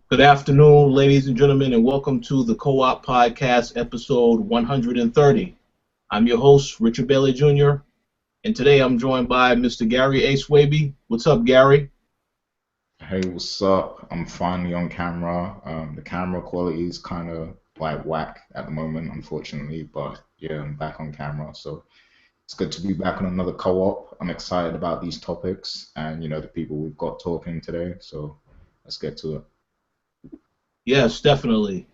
Good afternoon, ladies and gentlemen, and welcome to the Co-op Podcast, episode 130. I'm your host, Richard Bailey Jr., and today I'm joined by Mr. Gary A. Swaby. What's up, Gary? Hey, what's up? I'm finally on camera. The camera quality is kind of like whack at the moment, unfortunately, but yeah, I'm back on camera, so it's good to be back on another co-op. I'm excited about these topics and the people we've got talking today, so let's get to it. Yes, definitely.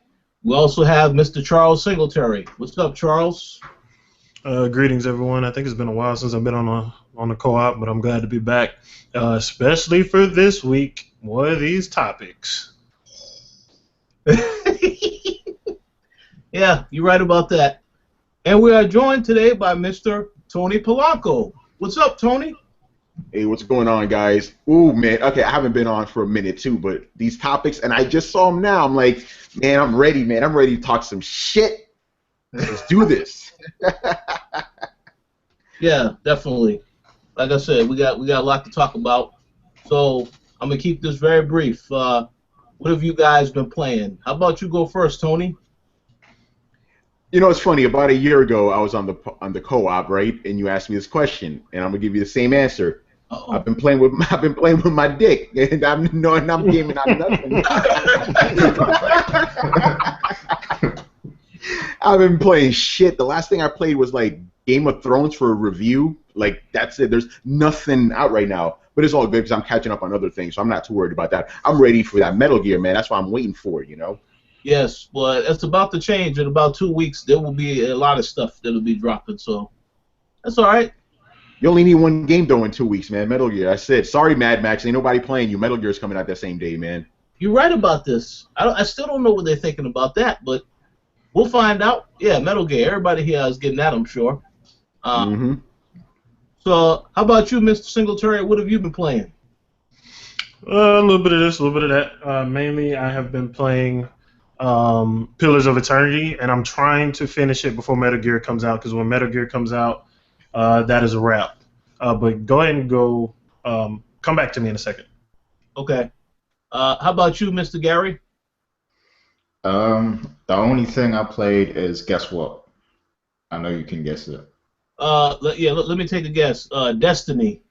We also have Mr. Charles Singletary. What's up, Charles? Greetings, everyone. I think it's been a while since I've been on the co-op, but I'm glad to be back, especially for this week. More of these topics. Yeah, you're right about that. And we are joined today by Mr. Tony Polanco. What's up, Tony? Hey, what's going on, guys? Ooh, man. Okay, I haven't been on for a minute, too, but these topics, and I just saw them now. I'm like, man, I'm ready, man. I'm ready to talk some shit. Let's do this. Yeah, definitely. Like I said, we got a lot to talk about. So I'm gonna keep this very brief. What have you guys been playing? How about you go first, Tony? You know, it's funny. About a year ago, I was on the co-op, right? And you asked me this question, and I'm gonna give you the same answer. Uh-oh. I've been playing with my dick, and I'm gaming on nothing. I've been playing shit. The last thing I played was like Game of Thrones for a review. Like, that's it. There's nothing out right now. But it's all good because I'm catching up on other things, so I'm not too worried about that. I'm ready for that Metal Gear, man. That's what I'm waiting for, you know? Yes, but it's about to change. In about 2 weeks, there will be a lot of stuff that'll be dropping, so that's all right. You only need one game, though, in 2 weeks, man. Metal Gear. That's it. Sorry, Mad Max. Ain't nobody playing you. Metal Gear's coming out that same day, man. You're right about this. I still don't know what they're thinking about that, but we'll find out. Yeah, Metal Gear. Everybody here is getting that, I'm sure. So, how about you, Mr. Singletary? What have you been playing? A little bit of this, a little bit of that. Mainly, I have been playing Pillars of Eternity, and I'm trying to finish it before Metal Gear comes out, because when Metal Gear comes out, that is a wrap. But go ahead and come back to me in a second. Okay. How about you, Mr. Gary? The only thing I played is, guess what? I know you can guess it. Let me take a guess. Destiny.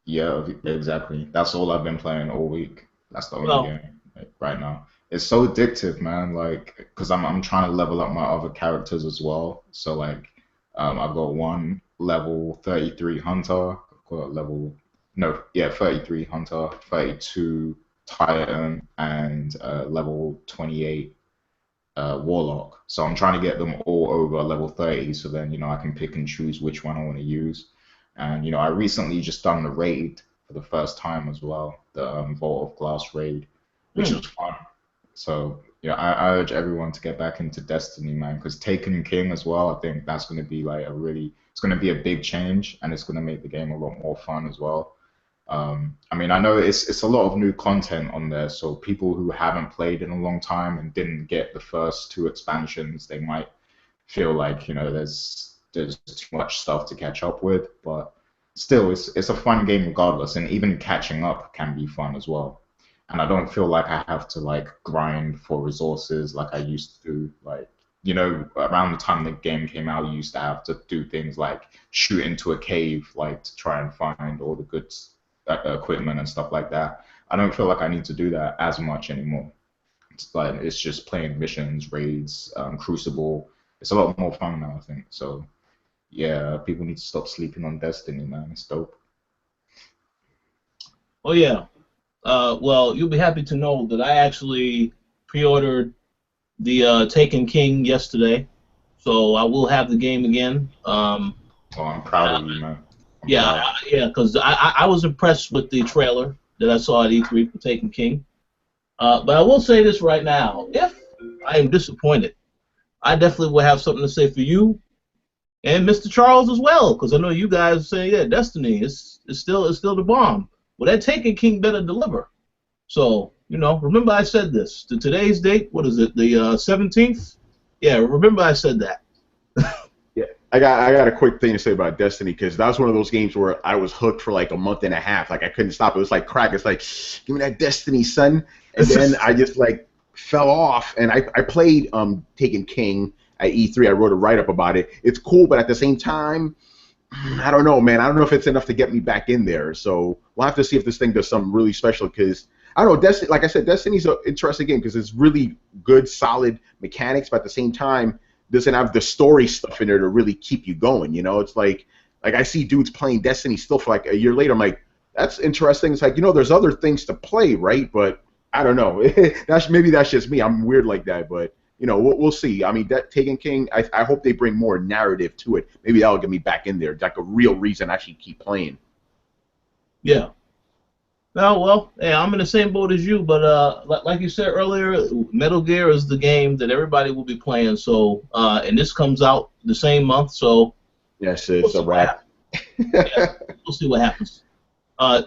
Yeah, exactly. That's all I've been playing all week. That's the only game right now. It's so addictive, man. Like, because I'm trying to level up my other characters as well. So like, I've got one level 33 hunter. I've got 33 hunter, 32 titan, and level 28 warlock. So I'm trying to get them all over level 30. So then I can pick and choose which one I want to use. And I recently just done the raid for the first time as well, the Vault of Glass raid, which was fun. So I urge everyone to get back into Destiny, man, because Taken King as well. I think that's going to be like it's going to be a big change, and it's going to make the game a lot more fun as well. I mean, I know it's a lot of new content on there, so people who haven't played in a long time and didn't get the first 2 expansions, they might feel like there's too much stuff to catch up with, but still, it's a fun game regardless, and even catching up can be fun as well. And I don't feel like I have to like grind for resources like I used to. Like, around the time the game came out, you used to have to do things like shoot into a cave, like to try and find all the good equipment and stuff like that. I don't feel like I need to do that as much anymore. It's just playing missions, raids, Crucible. It's a lot more fun now, I think. So yeah, people need to stop sleeping on Destiny, man. It's dope. Oh yeah. Well, you'll be happy to know that I actually pre-ordered the Taken King yesterday, so I will have the game again. I'm proud of you, man. Yeah, because I was impressed with the trailer that I saw at E3 for Taken King. But I will say this right now: if I am disappointed, I definitely will have something to say for you and Mr. Charles as well, because I know you guys say, yeah, Destiny is still the bomb. Well, that Taken King better deliver. So, remember I said this. To today's date, what is it, the 17th? Yeah, remember I said that. Yeah, I got a quick thing to say about Destiny, because that was one of those games where I was hooked for like a month and a half. Like, I couldn't stop. It was like crack. It's like, give me that Destiny, son. And then I just like fell off, and I played Taken King at E3. I wrote a write-up about it. It's cool, but at the same time, I don't know, man. I don't know if it's enough to get me back in there. So we'll have to see if this thing does something really special, because I don't know, Destiny, like I said, Destiny's an interesting game because it's really good, solid mechanics, but at the same time, doesn't have the story stuff in there to really keep you going. You know, it's like I see dudes playing Destiny still for like a year later. I'm like, that's interesting. It's like, there's other things to play, right? But I don't know. Maybe that's just me. I'm weird like that, but we'll see. I mean, that Taken King, I hope they bring more narrative to it. Maybe that'll get me back in there, like a real reason to actually keep playing. Yeah. Well, hey, I'm in the same boat as you, but like you said earlier, Metal Gear is the game that everybody will be playing. So, and this comes out the same month, so yes, it's a wrap. Yeah, we'll see what happens.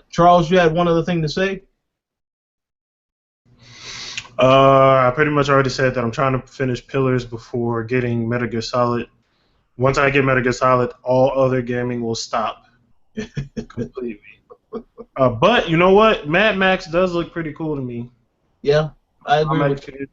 Charles, you had one other thing to say? I pretty much already said that I'm trying to finish Pillars before getting Metal Gear Solid. Once I get Metal Gear Solid, all other gaming will stop completely. But you know what? Mad Max does look pretty cool to me. Yeah, I agree with you.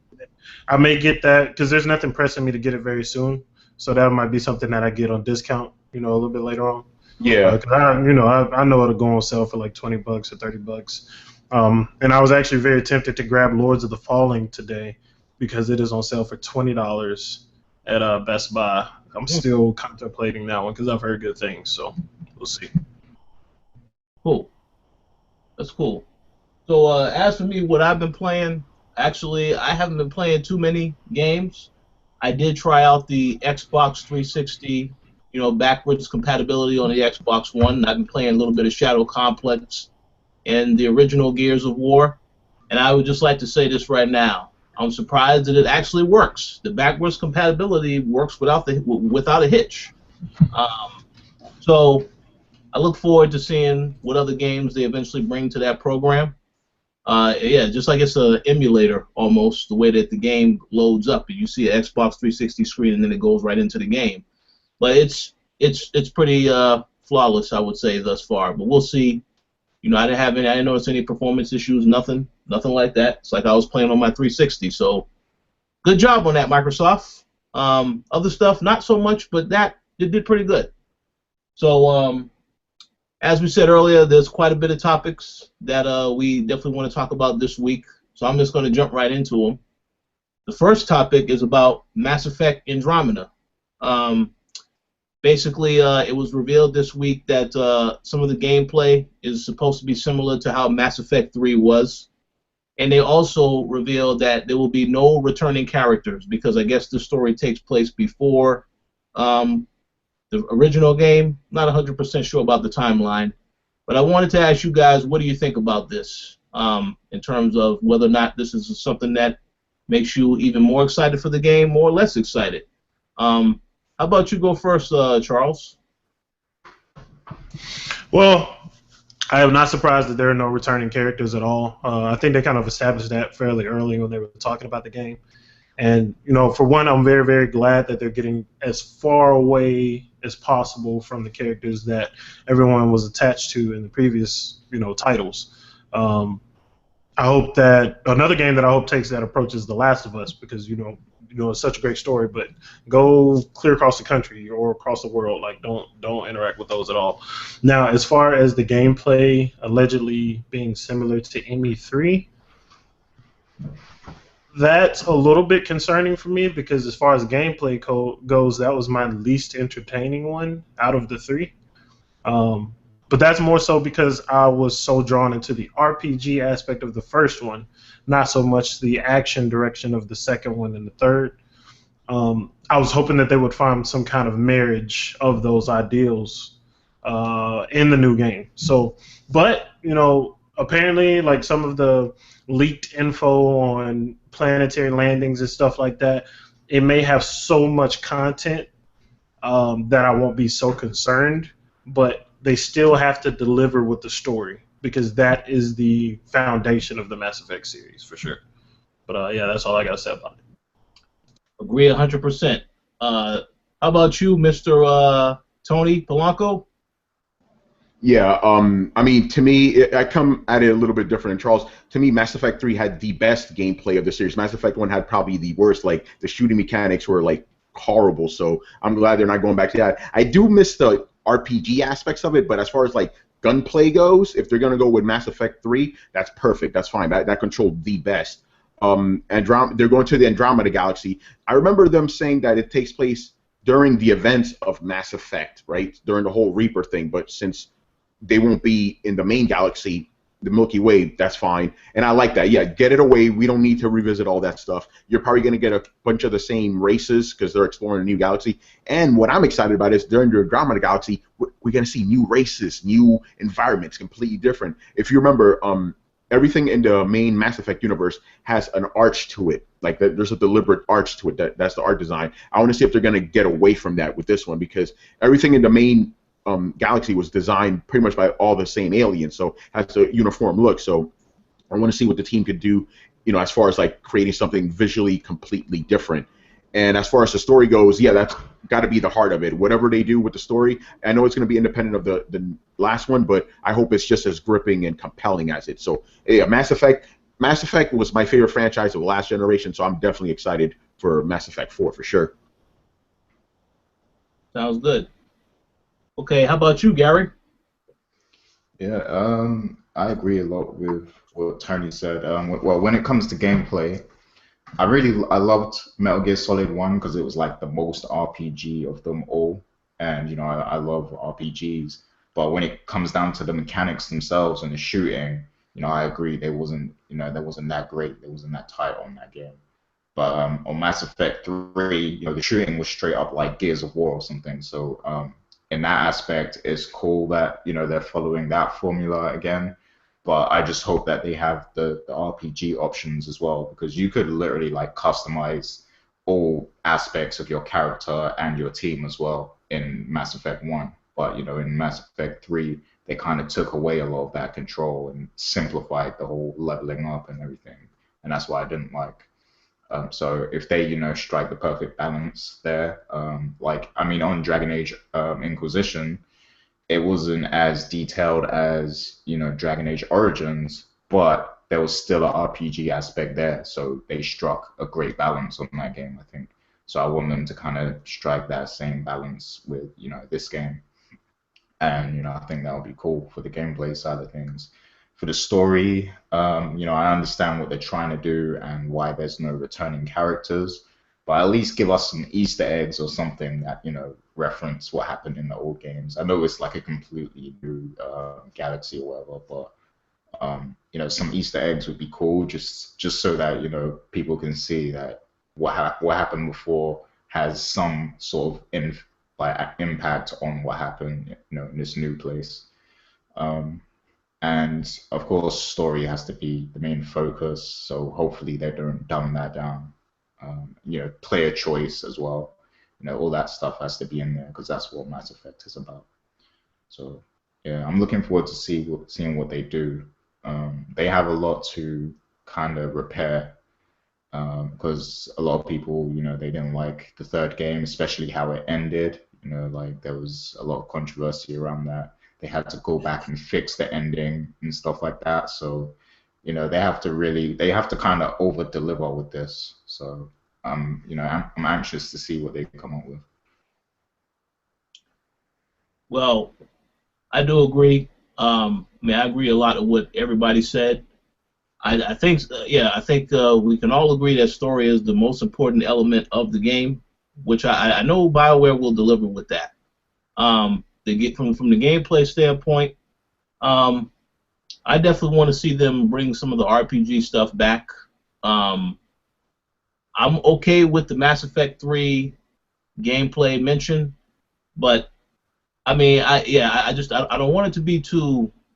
I may get that because there's nothing pressing me to get it very soon. So that might be something that I get on discount, a little bit later on. Yeah. I know it'll go on sale for like $20 or $30. And I was actually very tempted to grab Lords of the Fallen today because it is on sale for $20 at Best Buy. I'm still contemplating that one because I've heard good things. So we'll see. Cool. That's cool. So as for me, what I've been playing, actually, I haven't been playing too many games. I did try out the Xbox 360, backwards compatibility on the Xbox One. I've been playing a little bit of Shadow Complex and the original Gears of War. And I would just like to say this right now. I'm surprised that it actually works. The backwards compatibility works without a hitch. So I look forward to seeing what other games they eventually bring to that program. Yeah, just like it's an emulator almost, the way that the game loads up. You see an Xbox 360 screen and then it goes right into the game. But it's pretty flawless, I would say, thus far. But we'll see. I didn't notice any performance issues, nothing like that. It's like I was playing on my 360. So good job on that, Microsoft. Other stuff, not so much, but it did pretty good. So as we said earlier, there's quite a bit of topics that we definitely want to talk about this week. So I'm just going to jump right into them. The first topic is about Mass Effect Andromeda. Basically, it was revealed this week that some of the gameplay is supposed to be similar to how Mass Effect 3 was. And they also revealed that there will be no returning characters because I guess the story takes place before the original game. Not 100% sure about the timeline. But I wanted to ask you guys, what do you think about this in terms of whether or not this is something that makes you even more excited for the game or less excited? How about you go first, Charles? Well, I am not surprised that there are no returning characters at all. I think they kind of established that fairly early when they were talking about the game. And, for one, I'm very, very glad that they're getting as far away as possible from the characters that everyone was attached to in the previous, titles. I hope that another game that I hope takes that approach is The Last of Us because, it's such a great story, but go clear across the country or across the world. Like, don't interact with those at all. Now, as far as the gameplay allegedly being similar to ME3, that's a little bit concerning for me because as far as gameplay goes, that was my least entertaining one out of the three. But that's more so because I was so drawn into the RPG aspect of the first one, not so much the action direction of the second one and the third. I was hoping that they would find some kind of marriage of those ideals in the new game. So, but, apparently, like some of the leaked info on planetary landings and stuff like that, it may have so much content that I won't be so concerned, but they still have to deliver with the story because that is the foundation of the Mass Effect series for sure. But yeah, that's all I got to say about it. Agree 100%. How about you, Mr. Tony Polanco? Yeah, I mean, to me, I come at it a little bit different. And Charles, to me, Mass Effect 3 had the best gameplay of the series. Mass Effect 1 had probably the worst. Like, the shooting mechanics were, like, horrible. So I'm glad they're not going back to that. I do miss the RPG aspects of it, but as far as, like, gunplay goes, if they're going to go with Mass Effect 3, that's perfect. That's fine. That controlled the best. They're going to the Andromeda Galaxy. I remember them saying that it takes place during the events of Mass Effect, right? During the whole Reaper thing, but since they won't be in the main galaxy, the Milky Way, that's fine. And I like that. Yeah, get it away. We don't need to revisit all that stuff. You're probably going to get a bunch of the same races because they're exploring a new galaxy. And what I'm excited about is during the Andromeda Galaxy, we're going to see new races, new environments, completely different. If you remember, everything in the main Mass Effect universe has an arch to it. Like there's a deliberate arch to it. That's the art design. I want to see if they're going to get away from that with this one because everything in the main galaxy was designed pretty much by all the same aliens, so has a uniform look. So I want to see what the team could do, as far as like creating something visually completely different. And as far as the story goes, yeah, that's got to be the heart of it. Whatever they do with the story, I know it's going to be independent of the last one, but I hope it's just as gripping and compelling as it. So yeah, Mass Effect was my favorite franchise of the last generation, so I'm definitely excited for Mass Effect 4 for sure. Sounds good. Okay, how about you, Gary? Yeah, I agree a lot with what Tony said. Well, when it comes to gameplay, I loved Metal Gear Solid 1 because it was like the most RPG of them all, and I love RPGs. But when it comes down to the mechanics themselves and the shooting, I agree there wasn't that great, there wasn't that tight on that game. But on Mass Effect 3, the shooting was straight up like Gears of War or something. So in that aspect, it's cool that they're following that formula again. But I just hope that they have the RPG options as well, because you could literally like customize all aspects of your character and your team as well in Mass Effect 1. But in Mass Effect 3, they kind of took away a lot of that control and simplified the whole leveling up and everything. And that's what I didn't like. So if they, strike the perfect balance there, on Dragon Age Inquisition, it wasn't as detailed as, Dragon Age Origins, but there was still an RPG aspect there. So they struck a great balance on that game, I think. So I want them to kind of strike that same balance with, this game. And, I think that would be cool for the gameplay side of things. For the story, I understand what they're trying to do and why there's no returning characters, but at least give us some Easter eggs or something that, reference what happened in the old games. I know it's like a completely new galaxy or whatever, but, some Easter eggs would be cool just so that, people can see that what happened before has some sort of impact on what happened, in this new place. And of course, story has to be the main focus. So hopefully they don't dumb that down. Player choice as well. All that stuff has to be in there because that's what Mass Effect is about. So yeah, I'm looking forward to seeing what they do. They have a lot to kind of repair because a lot of people, they didn't like the third game, especially how it ended. There was a lot of controversy around that. They had to go back and fix the ending and stuff like that. So, they have to kind of over deliver with this. So, I'm anxious to see what they come up with. Well, I do agree. I agree a lot of what everybody said. I think we can all agree that story is the most important element of the game, which I know BioWare will deliver with that. They get from the gameplay standpoint, I definitely want to see them bring some of the RPG stuff back. I'm okay with the Mass Effect 3 gameplay mention, but I don't want it to be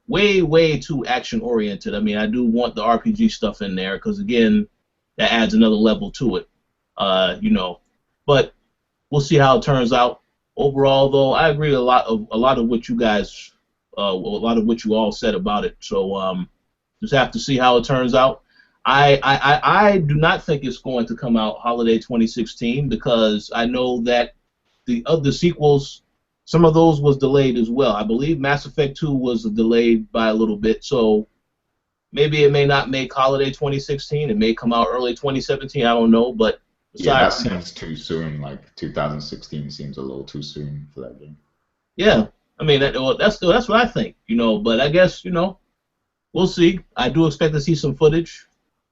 way too action oriented. I do want the RPG stuff in there because again, that adds another level to it. But we'll see how it turns out. Overall, though, I agree a lot of what you guys, a lot of what you all said about it. So just have to see how it turns out. I do not think it's going to come out holiday 2016 because I know that the other sequels some of those was delayed as well. I believe Mass Effect 2 was delayed by a little bit, so maybe it may not make holiday 2016. It may come out early 2017. I don't know, but yeah, that seems too soon. Like 2016 seems a little too soon for that game. Yeah, I mean that's what I think, But I guess we'll see. I do expect to see some footage,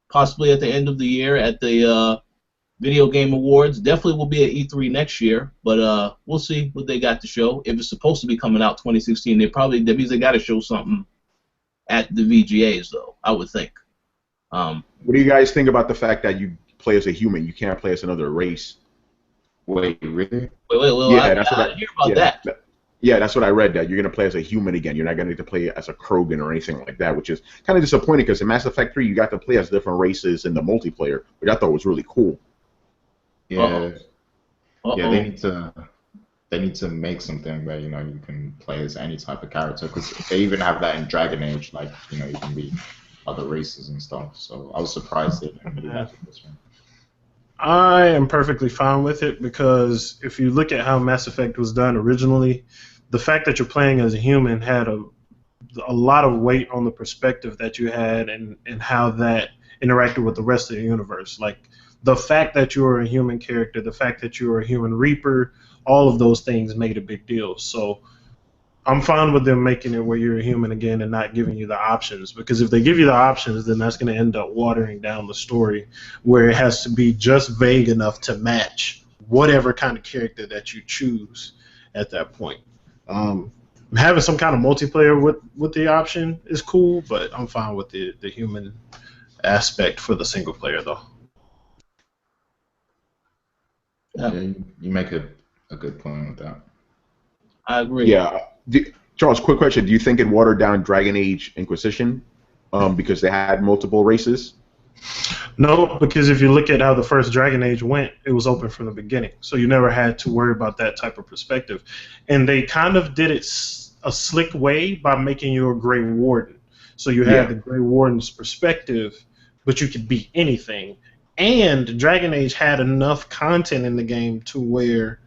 possibly at the end of the year at the Video Game Awards. Definitely will be at E3 next year, but we'll see what they got to show. If it's supposed to be coming out 2016, that means they got to show something at the VGAs, though, I would think. What do you guys think about the fact that you play as a human? You can't play as another race. Wait, really? Wait. Yeah, I hear about that. Yeah, that's what I read, that you're going to play as a human again. You're not going to get to play as a Krogan or anything like that, which is kind of disappointing because in Mass Effect 3, you got to play as different races in the multiplayer, which I thought was really cool. Yeah. Yeah, they need to make something where, you can play as any type of character, because they even have that in Dragon Age, like, you can be other races and stuff. So I was surprised they didn't do that in this one. I am perfectly fine with it, because if you look at how Mass Effect was done originally, the fact that you're playing as a human had a lot of weight on the perspective that you had and how that interacted with the rest of the universe. Like, the fact that you were a human character, the fact that you were a human reaper, all of those things made a big deal. So I'm fine with them making it where you're a human again and not giving you the options, because if they give you the options, then that's going to end up watering down the story, where it has to be just vague enough to match whatever kind of character that you choose at that point. Having some kind of multiplayer with the option is cool, but I'm fine with the human aspect for the single player, though. Yeah, you make a good point with that. I agree. Yeah. Charles, quick question. Do you think it watered down Dragon Age Inquisition because they had multiple races? No, because if you look at how the first Dragon Age went, it was open from the beginning. So you never had to worry about that type of perspective. And they kind of did it a slick way by making you a Grey Warden. So you had the Grey Warden's perspective, but you could be anything. And Dragon Age had enough content in the game to where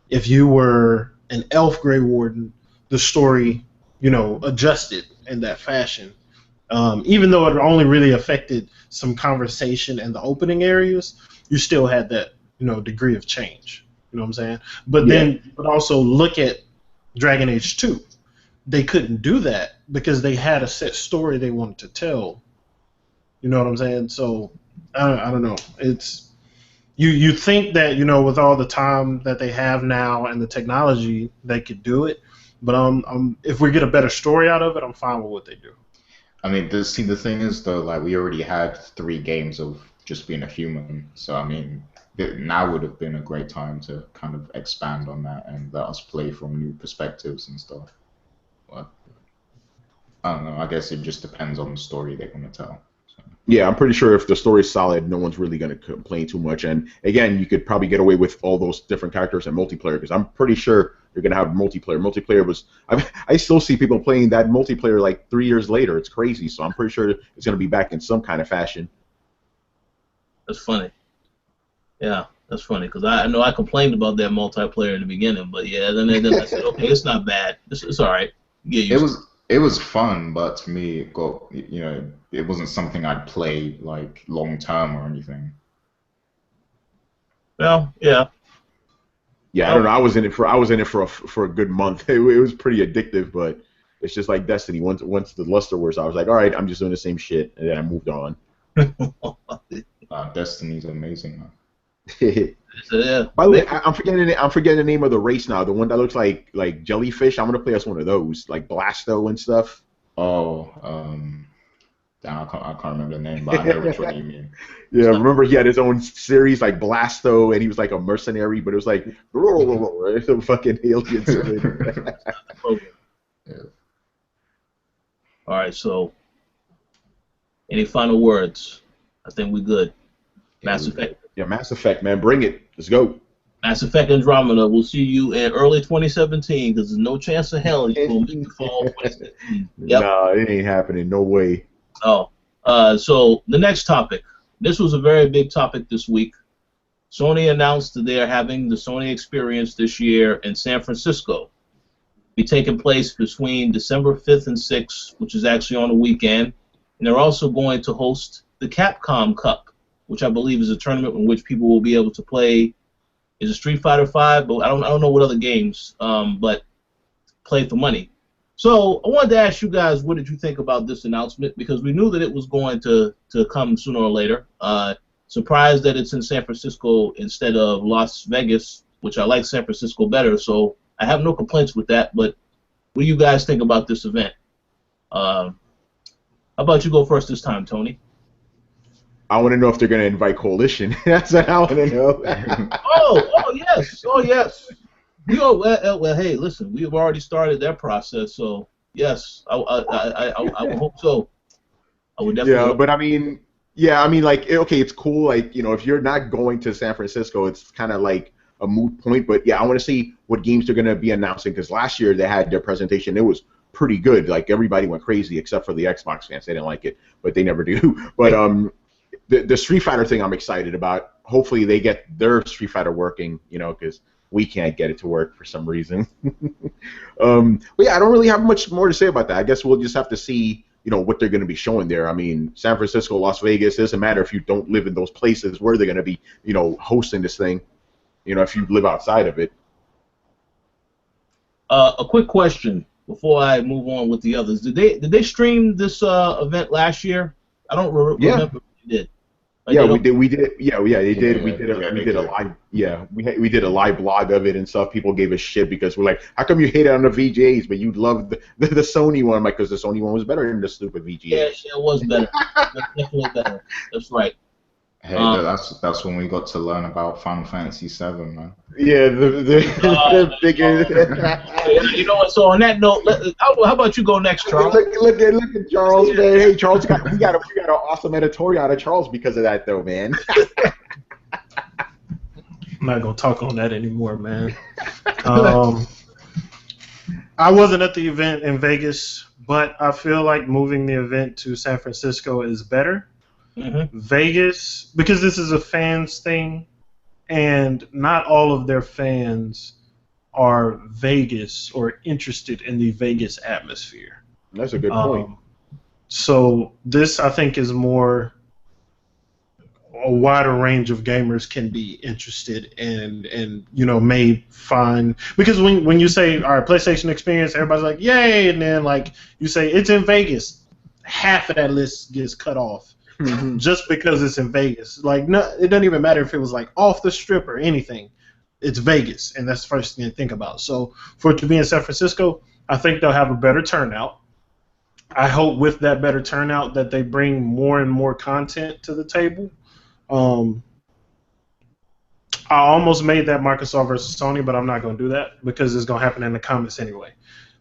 if you were an elf Grey Warden, the story, adjusted in that fashion. Even though it only really affected some conversation in the opening areas, you still had that, degree of change. You know what I'm saying? But then, but also look at Dragon Age 2. They couldn't do that because they had a set story they wanted to tell. You know what I'm saying? So I don't know. It's you think that with all the time that they have now and the technology, they could do it. But if we get a better story out of it, I'm fine with what they do. I mean, the thing is, though, like, we already had 3 games of just being a human. So, I mean, now would have been a great time to kind of expand on that and let us play from new perspectives and stuff. But I don't know. I guess it just depends on the story they're going to tell. So. Yeah, I'm pretty sure if the story's solid, no one's really going to complain too much. And, again, you could probably get away with all those different characters in multiplayer, because I'm pretty sure you're going to have multiplayer. Multiplayer was... I still see people playing that multiplayer like 3 years later. It's crazy. So I'm pretty sure it's going to be back in some kind of fashion. That's funny. Yeah, that's funny, because I know I complained about that multiplayer in the beginning, but yeah, then I said, okay, it's not bad. It's all right. It was fun, but to me, it wasn't something I'd play like long term or anything. Well, yeah. Yeah, I don't know. I was in it for a good month. It was pretty addictive, but it's just like Destiny. Once the luster wears, I was like, all right, I'm just doing the same shit, and then I moved on. Destiny's amazing, man. Yeah. By the way, I'm forgetting the name of the race now. The one that looks like jellyfish. I'm gonna play as one of those, like Blasto and stuff. Oh, I can't remember the name, but I know which one you mean. Yeah, remember he had his own series like Blasto, and he was like a mercenary, but it was like some fucking aliens. Yeah. All right, so any final words? I think we're good. Mass Effect. Yeah, Mass Effect, man, bring it. Let's go. Mass Effect Andromeda. We'll see you in early 2017, because there's no chance in hell you're going to make the fall 2017. Yep. Nah, it ain't happening. No way. Oh, so the next topic. This was a very big topic this week. Sony announced that they are having the Sony Experience this year in San Francisco. be taking place between December 5th and 6th, which is actually on the weekend. And they're also going to host the Capcom Cup, which I believe is a tournament in which people will be able to play. Is it Street Fighter V? But I don't know what other games, but play for money. So I wanted to ask you guys, what did you think about this announcement? Because we knew that it was going to come sooner or later. Surprised that it's in San Francisco instead of Las Vegas, which I like San Francisco better. So I have no complaints with that, but what do you guys think about this event? How about you go first this time, Tony? I want to know if they're going to invite Coalition. That's what I want to know. oh yes. Well, hey, listen, we have already started that process, so yes, I would hope so. I would definitely. Yeah, but I mean, like, okay, it's cool. Like, you know, if you're not going to San Francisco, it's kind of like a moot point. But yeah, I want to see what games they're going to be announcing, because last year they had their presentation. It was pretty good. Like, everybody went crazy except for the Xbox fans. They didn't like it, but they never do. But the Street Fighter thing I'm excited about. Hopefully they get their Street Fighter working, you know, because we can't get it to work for some reason. But yeah, I don't really have much more to say about that. I guess we'll just have to see, you know, what they're going to be showing there. I mean, San Francisco, Las Vegas, it doesn't matter if you don't live in those places where they're going to be, you know, hosting this thing, you know, if you live outside of it. A quick question before I move on with the others. Did they stream this event last year? I don't remember if they did. Like, yeah, we did. Yeah, they did. We did a live. Yeah, we did a live blog of it and stuff. People gave us shit because we're like, how come you hate it on the VGAs, but you love the Sony one? I'm like, because the Sony one was better than the stupid VGAs. Yeah, it was better. It was definitely better. That's right. Hey, that's when we got to learn about Final Fantasy VII, man. Yeah, the bigger. You know what? So on that note, how about you go next, Charles? Look at Charles, man. Hey, Charles, we got an awesome editorial out of Charles because of that, though, man. I'm not gonna talk on that anymore, man. I wasn't at the event in Vegas, but I feel like moving the event to San Francisco is better. Mm-hmm. Vegas, because this is a fans thing, and not all of their fans are Vegas or interested in the Vegas atmosphere. That's a good point. So this, I think, is more a wider range of gamers can be interested and you know, may find, because when you say, all right, PlayStation Experience, everybody's like, yay, and then like you say it's in Vegas, half of that list gets cut off. Mm-hmm. Just because it's in Vegas. Like, no, it doesn't even matter if it was like off the strip or anything. It's Vegas, and that's the first thing to think about. So for it to be in San Francisco, I think they'll have a better turnout. I hope with that better turnout that they bring more and more content to the table. I almost made that Microsoft versus Sony, but I'm not going to do that because it's going to happen in the comments anyway.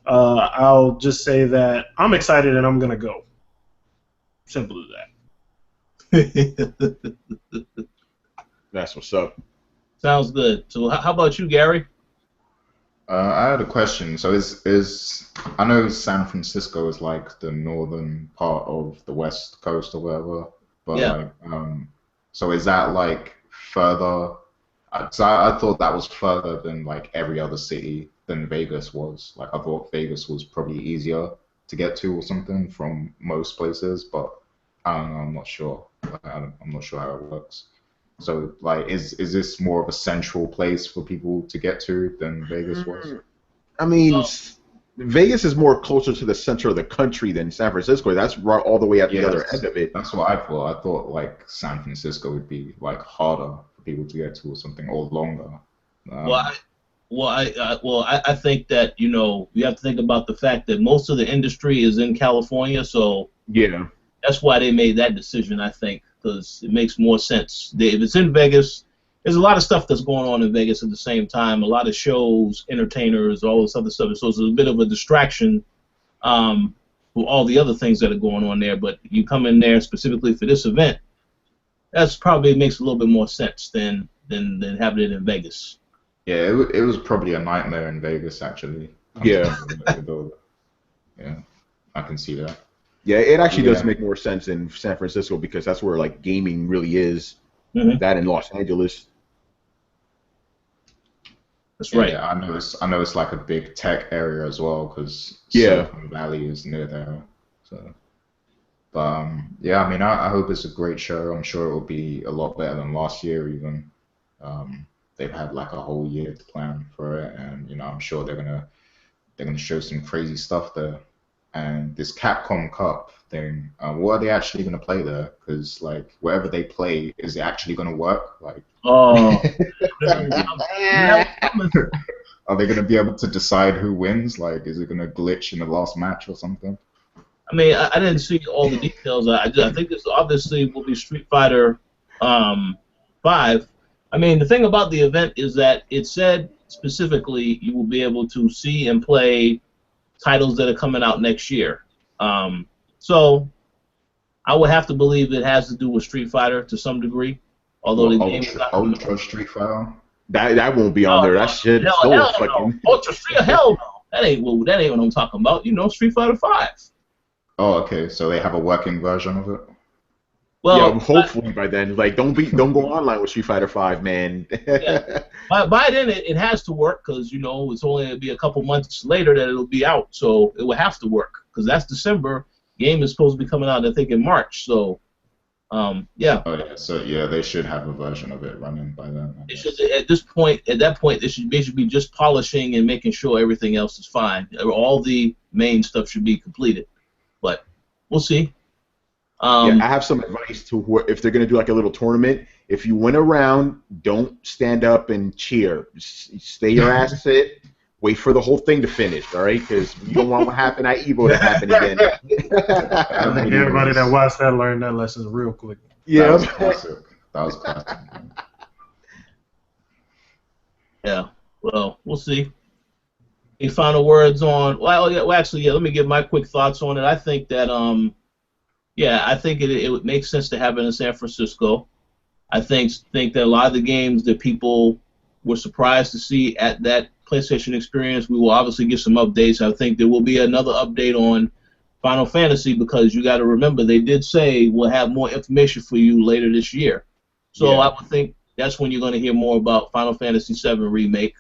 I'll just say that I'm excited and I'm going to go. Simple as that. That's what's up. Sounds good. So how about you, Gary? I had a question. So is I know San Francisco is like the northern part of the West Coast or whatever, but yeah. Like, so is that like further? So I thought that was further than like every other city than Vegas was. Like I thought Vegas was probably easier to get to or something from most places, but I don't know. I'm not sure. I'm not sure how it works. So, like, is this more of a central place for people to get to than Vegas was? I mean, Vegas is more closer to the center of the country than San Francisco. That's right all the way at the other end of it. That's what I thought. I thought, like, San Francisco would be, like, harder for people to get to or something, or longer. I think that, you know, you have to think about the fact that most of the industry is in California, so yeah. That's why they made that decision, I think, because it makes more sense. If it's in Vegas, there's a lot of stuff that's going on in Vegas at the same time, a lot of shows, entertainers, all this other stuff. So it's a bit of a distraction for all the other things that are going on there. But you come in there specifically for this event, that's probably makes a little bit more sense than having it in Vegas. Yeah, it was probably a nightmare in Vegas, actually. Yeah. Yeah, I can see that. Yeah, it actually does make more sense in San Francisco because that's where like gaming really is. Mm-hmm. That in Los Angeles. That's right. Yeah, I know it's like a big tech area as well because Yeah. Silicon Valley is near there. So, but yeah, I mean, I hope it's a great show. I'm sure it will be a lot better than last year even. Um, they've had like a whole year to plan for it, and you know, I'm sure they're gonna show some crazy stuff there. And this Capcom Cup thing, what are they actually gonna play there? Because like whatever they play, is it actually gonna work? Like, Oh, are they gonna be able to decide who wins? Like, is it gonna glitch in the last match or something? I mean, I didn't see all the details. I think this obviously will be Street Fighter 5. I mean, the thing about the event is that it said specifically you will be able to see and play titles that are coming out next year. So I would have to believe it has to do with Street Fighter to some degree, although the game is not Ultra Street Fighter. That won't be on there. That shit is so hell fucking. no. Ultra Street, hell no. That ain't what I'm talking about. You know, Street Fighter 5. Oh, okay. So they have a working version of it. Well, yeah, hopefully by then. Like, don't go online with Street Fighter 5, man. Yeah. By then it has to work because you know it's only gonna be a couple months later that it'll be out, so it will have to work because that's December. Game is supposed to be coming out, I think, in March. So, yeah. Oh yeah. So yeah, they should have a version of it running by then. It should, at that point, they should basically be just polishing and making sure everything else is fine. All the main stuff should be completed, but we'll see. Yeah, I have some advice to if they're gonna do like a little tournament. If you win a round, don't stand up and cheer. Stay your ass sit. Wait for the whole thing to finish, all right? Because you don't want what happened at Evo to happen again. I think everybody that watched that learned that lesson real quick. Yeah, That was classic. That was classic. Yeah. Well, we'll see. Any final words on? Well, actually, yeah. Let me give my quick thoughts on it. I think that yeah, I think it would make sense to have it in San Francisco. I think that a lot of the games that people were surprised to see at that PlayStation Experience, we will obviously get some updates. I think there will be another update on Final Fantasy because you got to remember they did say we'll have more information for you later this year. So Yeah. I would think that's when you're going to hear more about Final Fantasy VII Remake,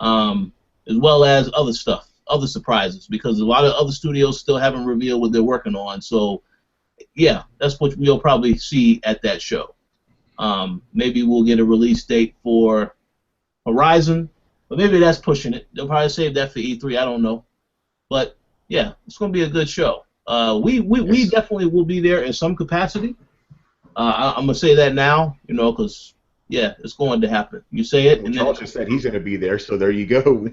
as well as other stuff, other surprises, because a lot of other studios still haven't revealed what they're working on. So yeah, that's what we'll probably see at that show. Maybe we'll get a release date for Horizon, but maybe that's pushing it. They'll probably save that for E3. I don't know, but yeah, it's going to be a good show. We definitely will be there in some capacity. I'm gonna say that now, you know, because yeah, it's going to happen. You say it, and Charles just said he's gonna be there, so there you go.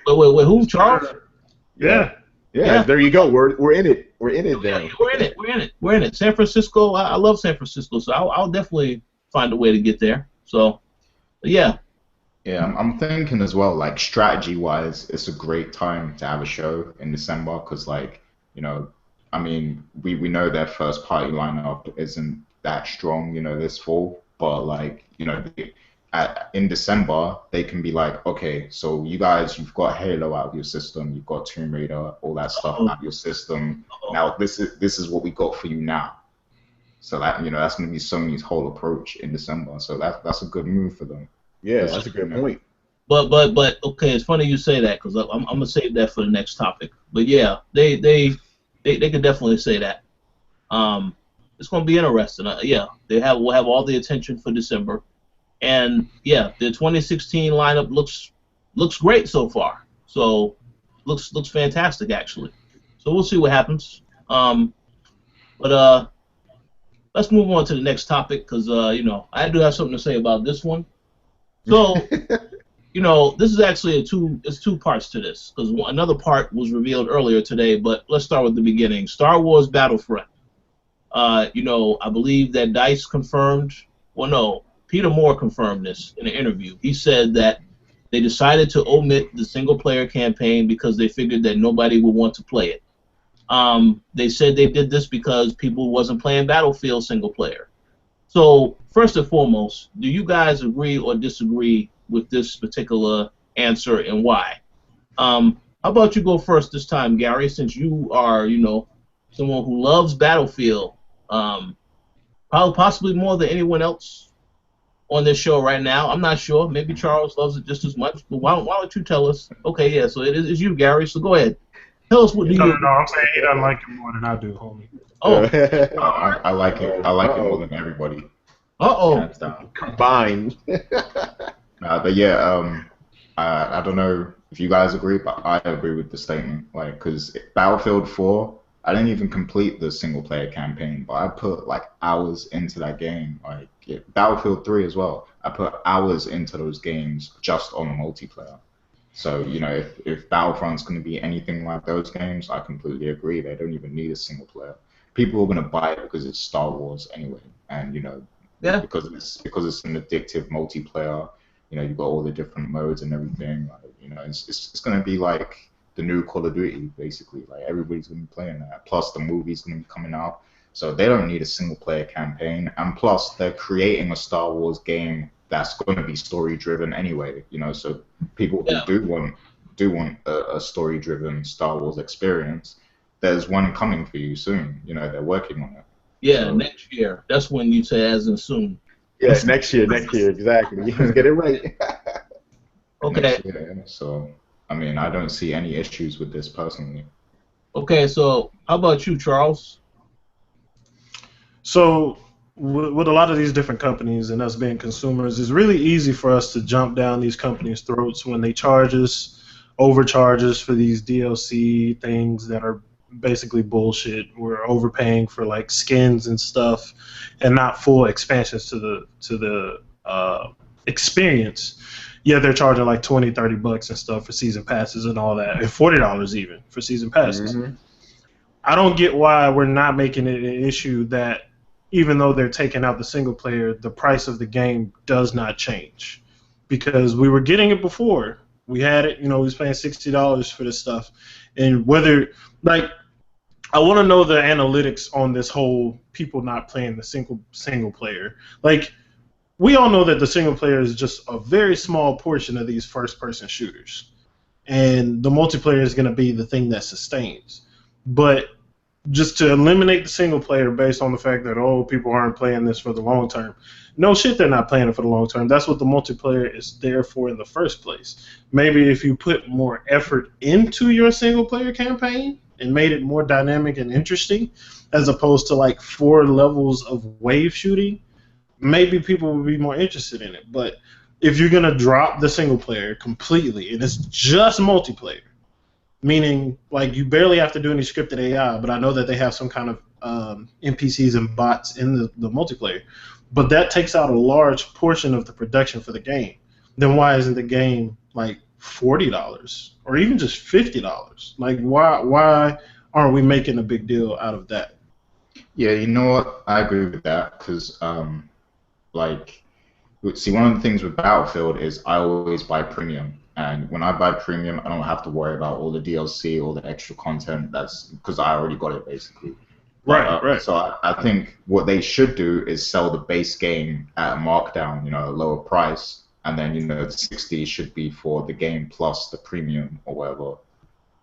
wait, who? Charles? Yeah. Yeah, there you go. We're in it. We're in it then. Yeah, we're in it. San Francisco. I love San Francisco, so I'll definitely find a way to get there. So, yeah. Yeah, I'm thinking as well, like strategy-wise, it's a great time to have a show in December because, like, you know, I mean, we know their first-party lineup isn't that strong, you know, this fall, but like, you know, in December they can be like, okay, so you guys, you've got Halo out of your system, you've got Tomb Raider, all that stuff out of your system. Now this is what we got for you now. So that, you know, that's going to be Sony's whole approach in December. So that's a good move for them. Yeah, that's a good point. But okay, it's funny you say that because I'm gonna save that for the next topic. But yeah, they could definitely say that. It's gonna be interesting. Yeah, we'll have all the attention for December, and yeah, the 2016 lineup looks great so far. So looks fantastic actually. So we'll see what happens. But let's move on to the next topic because you know, I do have something to say about this one. So, you know, this is actually it's two parts to this because another part was revealed earlier today. But let's start with the beginning. Star Wars Battlefront. You know, I believe that DICE confirmed. Well, no, Peter Moore confirmed this in an interview. He said that they decided to omit the single-player campaign because they figured that nobody would want to play it. They said they did this because people wasn't playing Battlefield single-player. So, first and foremost, do you guys agree or disagree with this particular answer and why? How about you go first this time, Gary, since you are, you know, someone who loves Battlefield, probably possibly more than anyone else? on this show right now. I'm not sure. Maybe Charles loves it just as much. But why don't you tell us? Okay, yeah. So it's you, Gary. So go ahead. Tell us what do you. No, I'm saying he doesn't like it more than I do, homie. Oh. I like it. I like it more than everybody. Uh-oh. Combined. But yeah, I don't know if you guys agree, but I agree with the statement. Like, because Battlefield 4, I didn't even complete the single player campaign, but I put like hours into that game. Like Battlefield 3 as well. I put hours into those games just on the multiplayer. So, you know, if Battlefront's going to be anything like those games, I completely agree. They don't even need a single player. People are going to buy it because it's Star Wars anyway, and you know, because it's an addictive multiplayer. You know, you've got all the different modes and everything. Like, you know, it's going to be like the new Call of Duty, basically. Like everybody's going to be playing that. Plus, the movie's going to be coming out, so they don't need a single player campaign. And plus, they're creating a Star Wars game that's going to be story driven anyway. You know, so people who do want a story driven Star Wars experience, there's one coming for you soon. You know, they're working on it. Yeah, so, next year. That's when you say as in soon. Yeah, next year, exactly. You get it right. Okay. Year, so, I mean, I don't see any issues with this personally. Okay, so how about you, Charles? So, with a lot of these different companies and us being consumers, it's really easy for us to jump down these companies' throats when they overcharge us for these DLC things that are basically bullshit. We're overpaying for like skins and stuff, and not full expansions to the experience. Yeah, they're charging like $20-$30 and stuff for season passes and all that, and $40 even for season passes. Mm-hmm. I don't get why we're not making it an issue that even though they're taking out the single player, the price of the game does not change, because we were getting it before. We had it, you know, we was paying $60 for this stuff, and whether like. I want to know the analytics on this whole people not playing the single player. Like, we all know that the single player is just a very small portion of these first-person shooters, and the multiplayer is going to be the thing that sustains. But just to eliminate the single player based on the fact that, oh, people aren't playing this for the long term. No shit, they're not playing it for the long term. That's what the multiplayer is there for in the first place. Maybe if you put more effort into your single player campaign and made it more dynamic and interesting, as opposed to like 4 levels of wave shooting, maybe people would be more interested in it. But if you're going to drop the single player completely and it's just multiplayer, meaning like you barely have to do any scripted AI, but I know that they have some kind of NPCs and bots in the multiplayer, but that takes out a large portion of the production for the game, then why isn't the game like $40 or even just $50? Like, why aren't we making a big deal out of that? Yeah, you know what? I agree with that because, like, see, one of the things with Battlefield is I always buy premium, and when I buy premium, I don't have to worry about all the DLC, all the extra content. That's because I already got it basically. Right. So I think what they should do is sell the base game at a markdown, you know, a lower price. And then, you know, the 60 should be for the game plus the premium or whatever,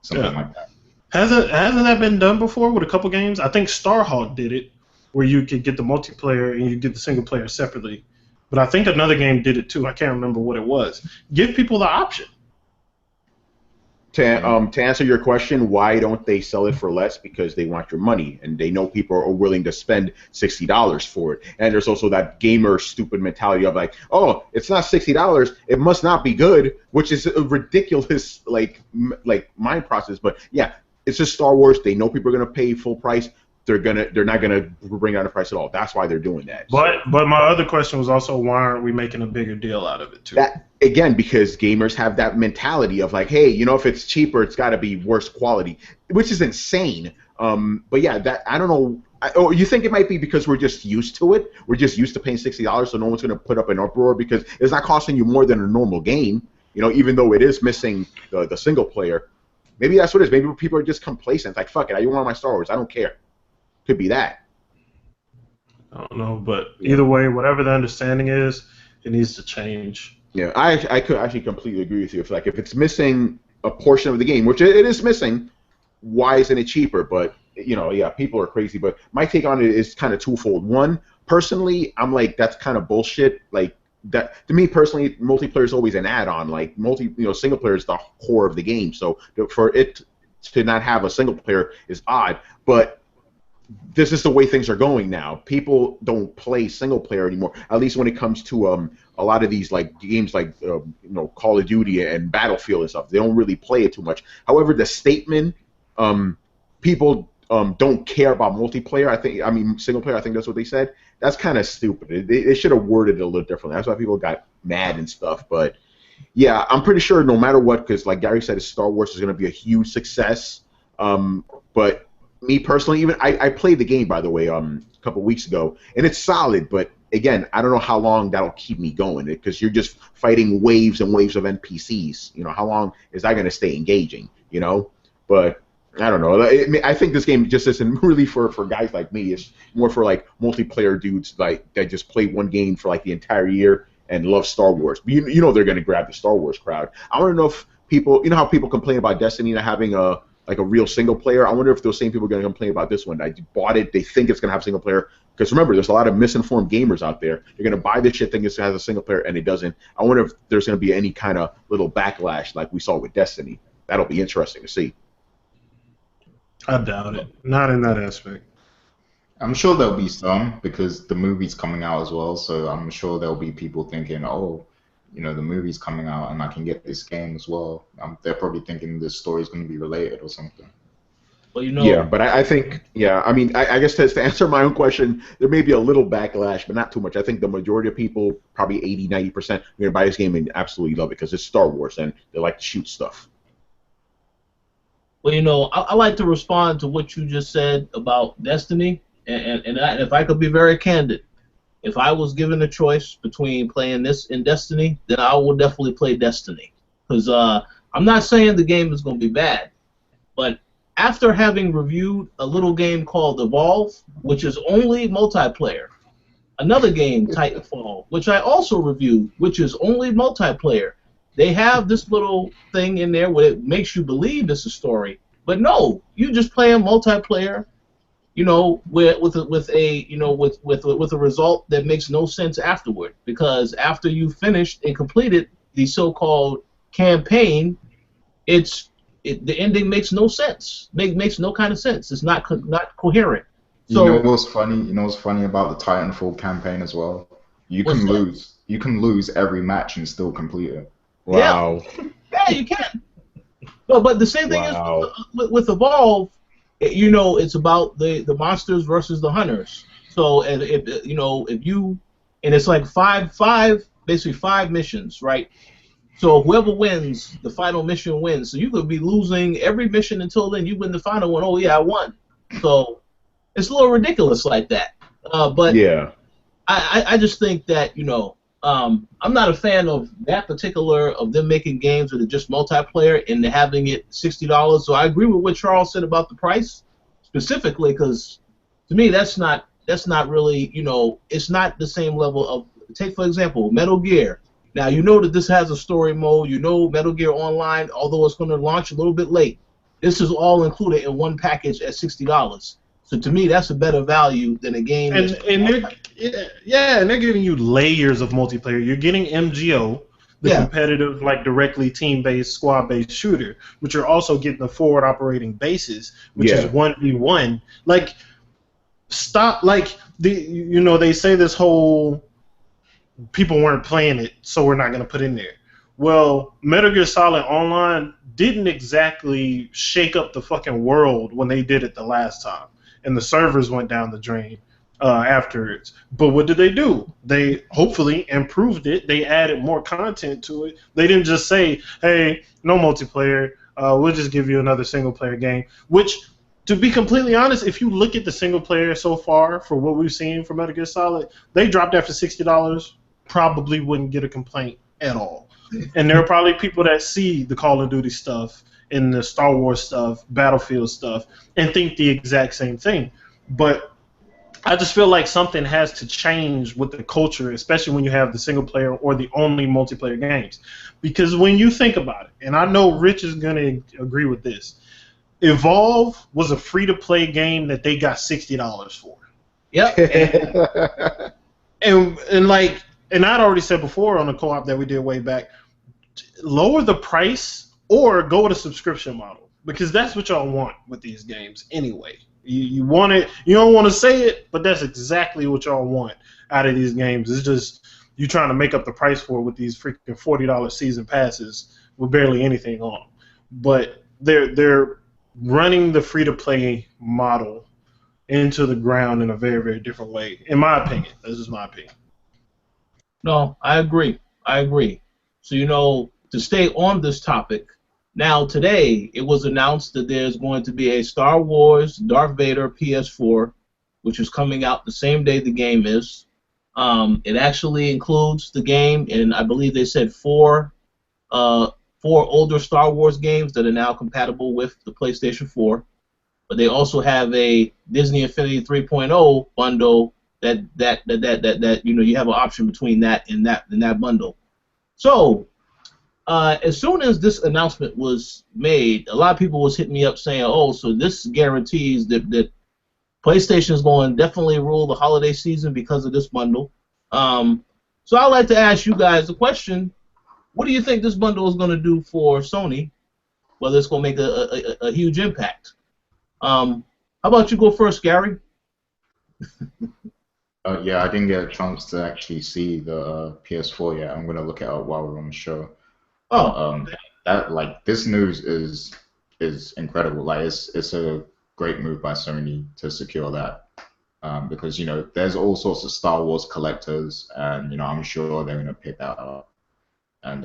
something like that. Hasn't that been done before with a couple games? I think Starhawk did it, where you could get the multiplayer and you get the single player separately. But I think another game did it too. I can't remember what it was. Give people the option. To answer your question, why don't they sell it for less? Because they want your money, and they know people are willing to spend $60 for it. And there's also that gamer stupid mentality of like, oh, it's not $60, it must not be good, which is a ridiculous like mind process. But yeah, it's just Star Wars. They know people are gonna pay full price. They're not gonna bring down the price at all. That's why they're doing that. But my other question was also, why aren't we making a bigger deal out of it too? That again, because gamers have that mentality of like, hey, you know, if it's cheaper, it's got to be worse quality, which is insane. But yeah, that I don't know. You think it might be because we're just used to it? We're just used to paying $60, so no one's gonna put up an uproar because it's not costing you more than a normal game. You know, even though it is missing the single player. Maybe that's what it is. Maybe people are just complacent. Like, fuck it, I want my Star Wars. I don't care. Could be that. I don't know, but either way, whatever the understanding is, it needs to change. Yeah, I could actually completely agree with you. If it's missing a portion of the game, which it is missing, why isn't it cheaper? But you know, yeah, people are crazy. But my take on it is kind of twofold. One, personally, I'm like, that's kind of bullshit. Like, that to me personally, multiplayer is always an add-on. Like single player is the core of the game. So for it to not have a single player is odd, but this is the way things are going now. People don't play single player anymore. At least when it comes to a lot of these like games like Call of Duty and Battlefield and stuff. They don't really play it too much. However, the statement people don't care about multiplayer. I mean single player. I think that's what they said. That's kind of stupid. They should have worded it a little differently. That's why people got mad and stuff. But yeah, I'm pretty sure no matter what, because like Gary said, Star Wars is going to be a huge success. But me personally, even I played the game by the way a couple weeks ago, and it's solid. But again, I don't know how long that'll keep me going because you're just fighting waves and waves of NPCs. How long is that going to stay engaging? But I don't know. I think this game just isn't really for guys like me. It's more for like multiplayer dudes like that just play one game for like the entire year and love Star Wars. But they're going to grab the Star Wars crowd. I want to know if people, how people complain about Destiny not having a real single player. I wonder if those same people are going to complain about this one. I bought it. They think it's going to have single player. Because remember, there's a lot of misinformed gamers out there. They're going to buy this shit thinking it has a single player, and it doesn't. I wonder if there's going to be any kind of little backlash like we saw with Destiny. That'll be interesting to see. I doubt it. Not in that aspect. I'm sure there'll be some because the movie's coming out as well. So I'm sure there'll be people thinking, oh, the movie's coming out and I can get this game as well. They're probably thinking this story's going to be related or something. Well, Yeah, but I think, I mean, I guess to answer my own question, there may be a little backlash, but not too much. I think the majority of people, probably 80, 90%, are going to buy this game and absolutely love it because it's Star Wars and they like to shoot stuff. Well, I like to respond to what you just said about Destiny, and if I could be very candid, if I was given a choice between playing this and Destiny, then I would definitely play Destiny. Because I'm not saying the game is going to be bad, but after having reviewed a little game called Evolve, which is only multiplayer, another game, Titanfall, which I also reviewed, which is only multiplayer, they have this little thing in there where it makes you believe it's a story, but no, you just play a multiplayer, with a result that makes no sense afterward. Because after you finished and completed the so-called campaign, the ending makes no sense. Makes no kind of sense. It's not coherent. So, You know what's funny about the Titanfall campaign as well? You can lose. You can lose every match and still complete it. Wow. Yeah, you can. But the same thing is with Evolve. It's about the monsters versus the hunters. So and it's like basically five missions, right? So whoever wins, the final mission wins. So you could be losing every mission until then. You win the final one. Oh yeah, I won. So it's a little ridiculous like that. But yeah, I just think that I'm not a fan of that particular of them making games that are just multiplayer and having it $60. So I agree with what Charles said about the price specifically, because to me that's not really it's not the same level of. Take for example Metal Gear. Now that this has a story mode. Metal Gear Online, although it's going to launch a little bit late, this is all included in one package at $60. So to me, that's a better value than a game. And they're giving you layers of multiplayer. You're getting MGO, the competitive, like directly team-based, squad-based shooter, but you're also getting the forward operating bases, which is 1v1. Like, stop. Like they say this whole people weren't playing it, so we're not going to put in there. Well, Metal Gear Solid Online didn't exactly shake up the fucking world when they did it the last time. And the servers went down the drain afterwards. But what did they do? They hopefully improved it. They added more content to it. They didn't just say, hey, no multiplayer. We'll just give you another single-player game. Which, to be completely honest, if you look at the single-player so far for what we've seen from Metal Gear Solid, they dropped that for $60. Probably wouldn't get a complaint at all. And there are probably people that see the Call of Duty stuff and the Star Wars stuff, Battlefield stuff, and think the exact same thing. But I just feel like something has to change with the culture, especially when you have the single player or the only multiplayer games. Because when you think about it, and I know Rich is going to agree with this, Evolve was a free-to-play game that they got $60 for. Yep. And like, and I'd already said before on the co-op that we did way back, lower the price or go with a subscription model, because that's what y'all want with these games anyway. You want it. You don't want to say it, but that's exactly what y'all want out of these games. It's just you trying to make up the price for it with these freaking $40 season passes with barely anything on them. But they're running the free-to-play model into the ground in a very, very different way, in my opinion. This is my opinion. No, I agree. So, to stay on this topic, now today it was announced that there's going to be a Star Wars Darth Vader PS4, which is coming out the same day the game is. It actually includes the game, and I believe they said four older Star Wars games that are now compatible with the PlayStation 4. But they also have a Disney Infinity 3.0 bundle that you have an option between that and that bundle. So as soon as this announcement was made, a lot of people was hitting me up saying, "Oh, so this guarantees that PlayStation is going to definitely rule the holiday season because of this bundle." So I'd like to ask you guys the question: what do you think this bundle is going to do for Sony? Whether it's going to make a huge impact. How about you go first, Gary? Yeah, I didn't get a chance to actually see the PS4 yet. I'm gonna look it up while we're on the show. Oh, This news is incredible. Like it's a great move by Sony to secure that, because there's all sorts of Star Wars collectors, and I'm sure they're gonna pick that up. And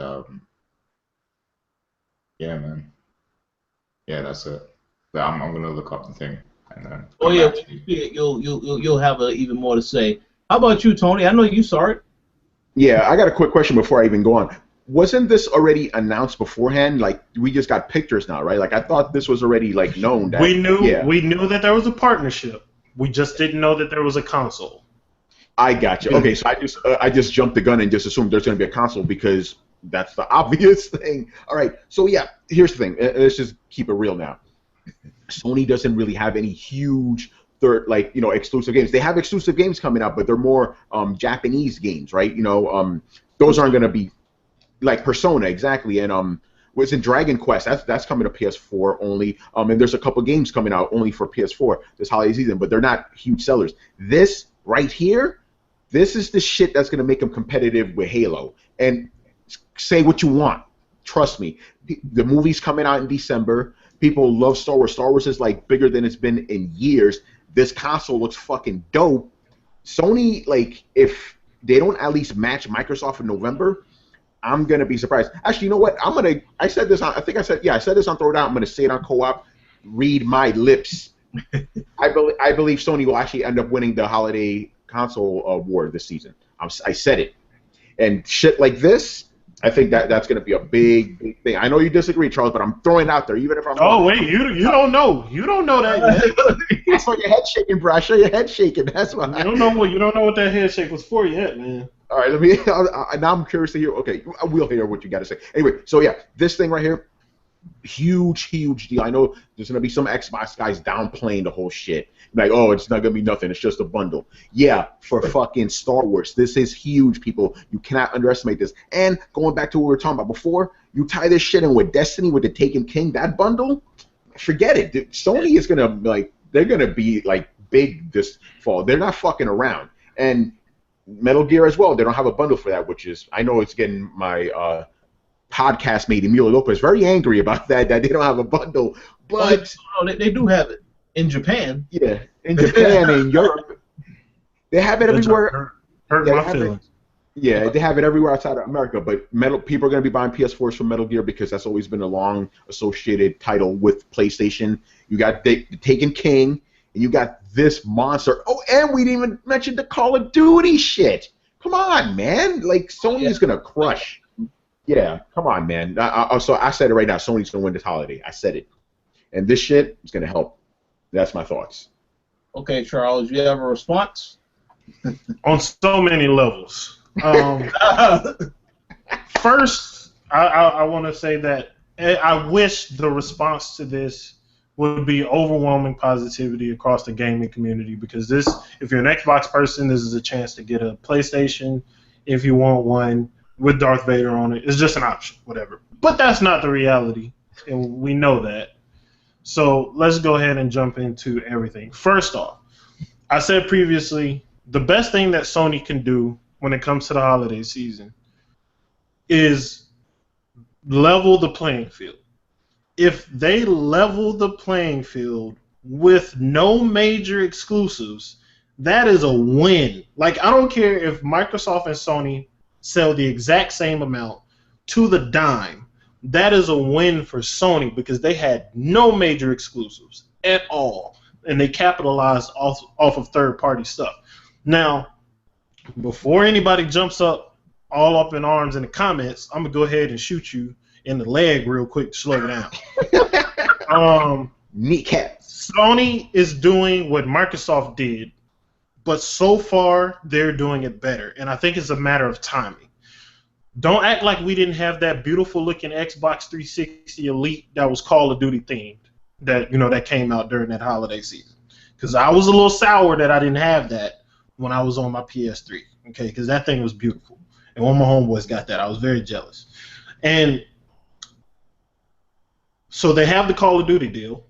yeah, man, yeah, that's it. But I'm gonna look up the thing. And then oh yeah, when you see it, you'll have even more to say. How about you, Tony? I know you saw it. Yeah, I got a quick question before I even go on. Wasn't this already announced beforehand? Like, we just got pictures now, right? Like, I thought this was already known. We knew that there was a partnership. We just didn't know that there was a console. I got you. Okay, so I just jumped the gun and just assumed there's going to be a console because that's the obvious thing. All right, so yeah, here's the thing. Let's just keep it real now. Sony doesn't really have any huge exclusive games. They have exclusive games coming out, but they're more Japanese games, right? Those aren't going to be like Persona, exactly, and what's in Dragon Quest? That's coming to PS4 only. And there's a couple games coming out only for PS4 this holiday season, but they're not huge sellers. This right here, this is the shit that's going to make them competitive with Halo. And say what you want, trust me. The movie's coming out in December. People love Star Wars. Star Wars is bigger than it's been in years. This console looks fucking dope. Sony, if they don't at least match Microsoft in November, I'm gonna be surprised. Actually, you know what? I said this on. I said this on Throwdown. I'm gonna say it on Co-op. Read my lips. I believe Sony will actually end up winning the holiday console award this season. I said it. And shit like this, I think that's going to be a big thing. I know you disagree, Charles, but I'm throwing it out there, even if I'm. Oh wait, you don't know. You don't know that yet. I saw your head shaking, bro. I saw your head shaking. That's why. You don't know what that head shake was for yet, man. All right, now I'm curious to hear. Okay, we'll hear what you got to say. Anyway, so yeah, this thing right here, huge deal. I know there's gonna be some Xbox guys downplaying the whole shit. Like, oh, it's not gonna be nothing. It's just a bundle. Yeah, for fucking Star Wars, this is huge, people. You cannot underestimate this. And going back to what we were talking about before, you tie this shit in with Destiny, with the Taken King, that bundle, forget it. Dude, Sony is gonna they're gonna be big this fall. They're not fucking around. And Metal Gear as well. They don't have a bundle for that, which is, I know it's getting my podcast mate Emilio Lopez very angry about that they don't have a bundle, but they do have it in Japan. Yeah, in Japan and Europe, they have it everywhere. Hurt my feelings. Yeah, they have it everywhere outside of America. But people are going to be buying PS4s for Metal Gear because that's always been a long associated title with PlayStation. You got the Taken King, and you got this monster. Oh, and we didn't even mention the Call of Duty shit. Come on, man! Sony is going to crush. Yeah, come on, man. So I said it right now. Sony's going to win this holiday. I said it. And this shit is going to help. That's my thoughts. Okay, Charles, you have a response? On so many levels. First, I want to say that I wish the response to this would be overwhelming positivity across the gaming community, because if you're an Xbox person, this is a chance to get a PlayStation. if you want one with Darth Vader on it. It's just an option, whatever. But that's not the reality, and we know that. So let's go ahead and jump into everything. First off, I said previously, the best thing that Sony can do when it comes to the holiday season is level the playing field. If they level the playing field with no major exclusives, that is a win. Like, I don't care if Microsoft and Sony sell the exact same amount to the dime. That is a win for Sony because they had no major exclusives at all, and they capitalized off of third-party stuff. Now, before anybody jumps up all up in arms in the comments, I'm going to go ahead and shoot you in the leg real quick to slow it down. Kneecap. Sony is doing what Microsoft did, but so far they're doing it better, and I think it's a matter of timing. Don't act like we didn't have that beautiful looking Xbox 360 Elite that was Call of Duty themed that came out during that holiday season. Because I was a little sour that I didn't have that when I was on my PS3. Okay, because that thing was beautiful, and one of my homeboys got that. I was very jealous. And so they have the Call of Duty deal.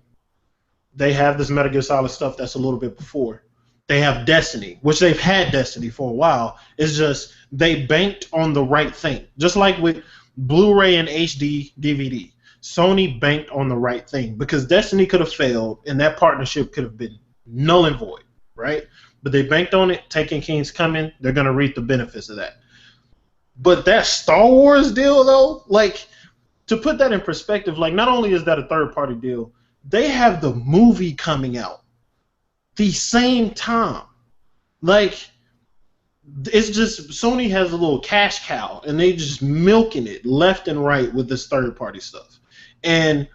They have this Metal Gear Solid stuff that's a little bit before. They have Destiny, which they've had Destiny for a while. It's just they banked on the right thing. Just like with Blu-ray and HD DVD, Sony banked on the right thing because Destiny could have failed and that partnership could have been null and void, right? But they banked on it. Taken King's coming. They're going to reap the benefits of that. But that Star Wars deal, though, like, to put that in perspective, like, not only is that a third-party deal, they have the movie coming out the same time. Like, it's just Sony has a little cash cow, and they just milking it left and right with this third-party stuff. And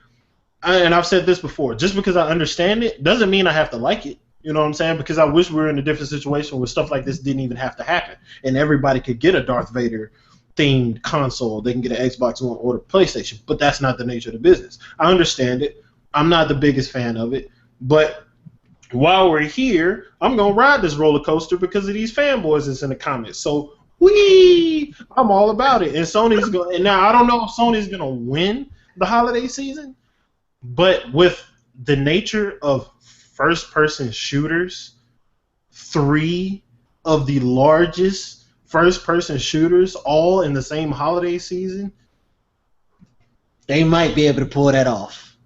I've said this before, just because I understand it doesn't mean I have to like it. You know what I'm saying? Because I wish we were in a different situation where stuff like this didn't even have to happen, and everybody could get a Darth Vader themed console. They can get an Xbox One or the PlayStation, but that's not the nature of the business. I understand it. I'm not the biggest fan of it, but while we're here, I'm gonna ride this roller coaster because of these fanboys that's in the comments. So I'm all about it. And Sony's going. And now I don't know if Sony's gonna win the holiday season, but with the nature of first-person shooters, 3 of the largest first-person shooters all in the same holiday season, they might be able to pull that off.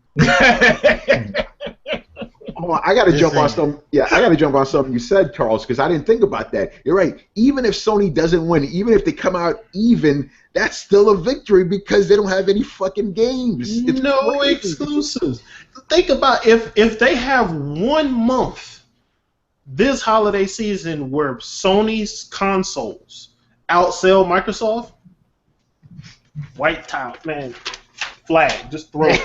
Oh, I got to jump on something. Yeah, I got to jump on something you said, Charles, because I didn't think about that. You're right. Even if Sony doesn't win, even if they come out even, that's still a victory because they don't have any fucking games. It's no crazy. Exclusives. Think about if they have 1 month this holiday season where Sony's consoles outsell Microsoft, white towel, man. Flag, just throw it.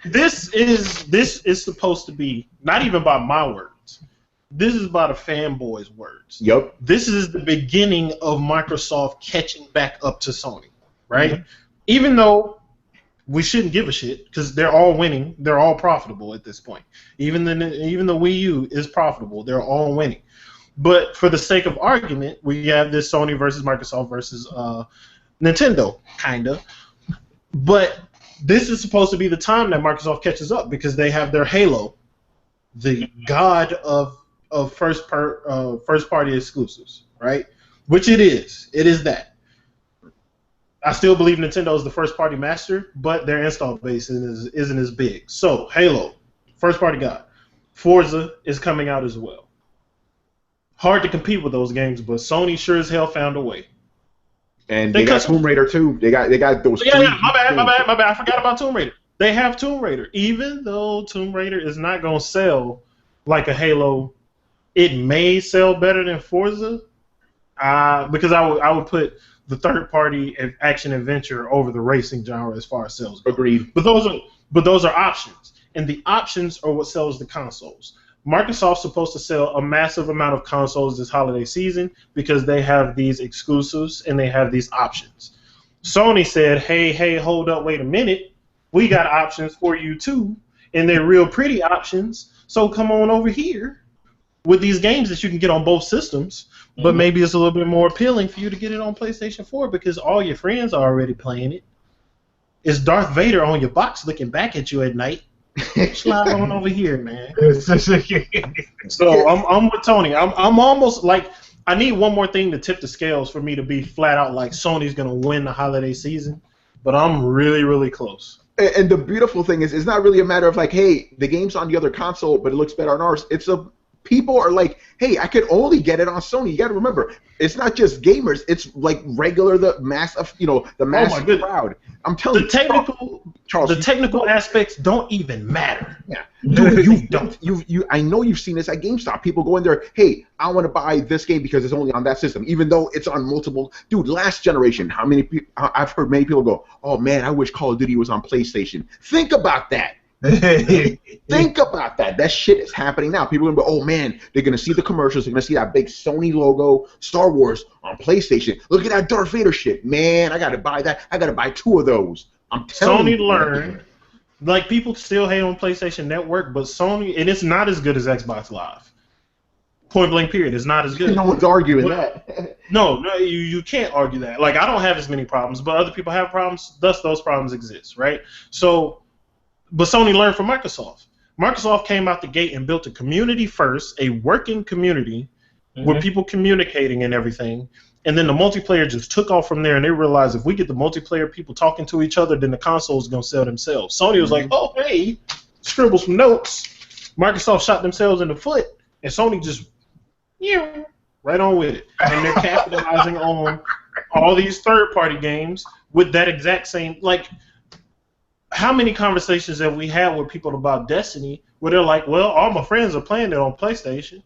This is supposed to be not even by my words. This is by the fanboys' words. Yep. This is the beginning of Microsoft catching back up to Sony, right? Mm-hmm. Even though we shouldn't give a shit because they're all winning, they're all profitable at this point. Even the Wii U is profitable. They're all winning. But for the sake of argument, we have this Sony versus Microsoft versus Nintendo, kinda. But this is supposed to be the time that Microsoft catches up because they have their Halo, the god of first party exclusives, right? Which it is. It is that. I still believe Nintendo is the first party master, but their install base isn't as big. So Halo, first party god. Forza is coming out as well. Hard to compete with those games, but Sony sure as hell found a way. And they got Tomb Raider too. They got those. Yeah, my bad. I forgot about Tomb Raider. They have Tomb Raider, even though Tomb Raider is not gonna sell like a Halo. It may sell better than Forza, because I would put the third party action adventure over the racing genre as far as sales go. Agreed. But those are options, and the options are what sells the consoles. Microsoft's supposed to sell a massive amount of consoles this holiday season because they have these exclusives and they have these options. Sony said, hey, hold up, wait a minute. We got options for you too, and they're real pretty options, so come on over here. with these games that you can get on both systems, but maybe it's a little bit more appealing for you to get it on PlayStation 4 because all your friends are already playing it. It's Darth Vader on your box looking back at you at night. Slide on over here, man. So I'm with Tony. I'm almost like I need one more thing to tip the scales for me to be flat out like Sony's gonna win the holiday season, but I'm really, really close. And the beautiful thing is, it's not really a matter of like, hey, the game's on the other console, but it looks better on ours. People are like, hey, I could only get it on Sony. You got to remember, it's not just gamers. It's like the mass of, the mass crowd. I'm telling the technical aspects don't even matter. Yeah, dude, I know you've seen this at GameStop. People go in there, hey, I want to buy this game because it's only on that system, even though it's on multiple. Dude, last generation, how many people? I've heard many people go, oh man, I wish Call of Duty was on PlayStation. Think about that. Think about that. That shit is happening now. People are going to go, oh man, they're going to see the commercials. They're going to see that big Sony logo, Star Wars on PlayStation. Look at that Darth Vader shit. Man, I got to buy that. I got to buy 2 of those. I'm telling you. Sony learned. Like, people still hate on PlayStation Network, but Sony, and it's not as good as Xbox Live. Point blank period. It's not as good. No one's arguing that. No, you can't argue that. Like, I don't have as many problems, but other people have problems. Thus, those problems exist, right? So, but Sony learned from Microsoft. Microsoft came out the gate and built a community first, a working community with people communicating and everything. And then the multiplayer just took off from there, and they realized if we get the multiplayer people talking to each other, then the console is going to sell themselves. Sony was like, oh, hey, scribble some notes. Microsoft shot themselves in the foot, and Sony just, right on with it. And they're capitalizing on all these third-party games with that exact same, like, how many conversations have we had with people about Destiny where they're like, well, all my friends are playing it on PlayStation.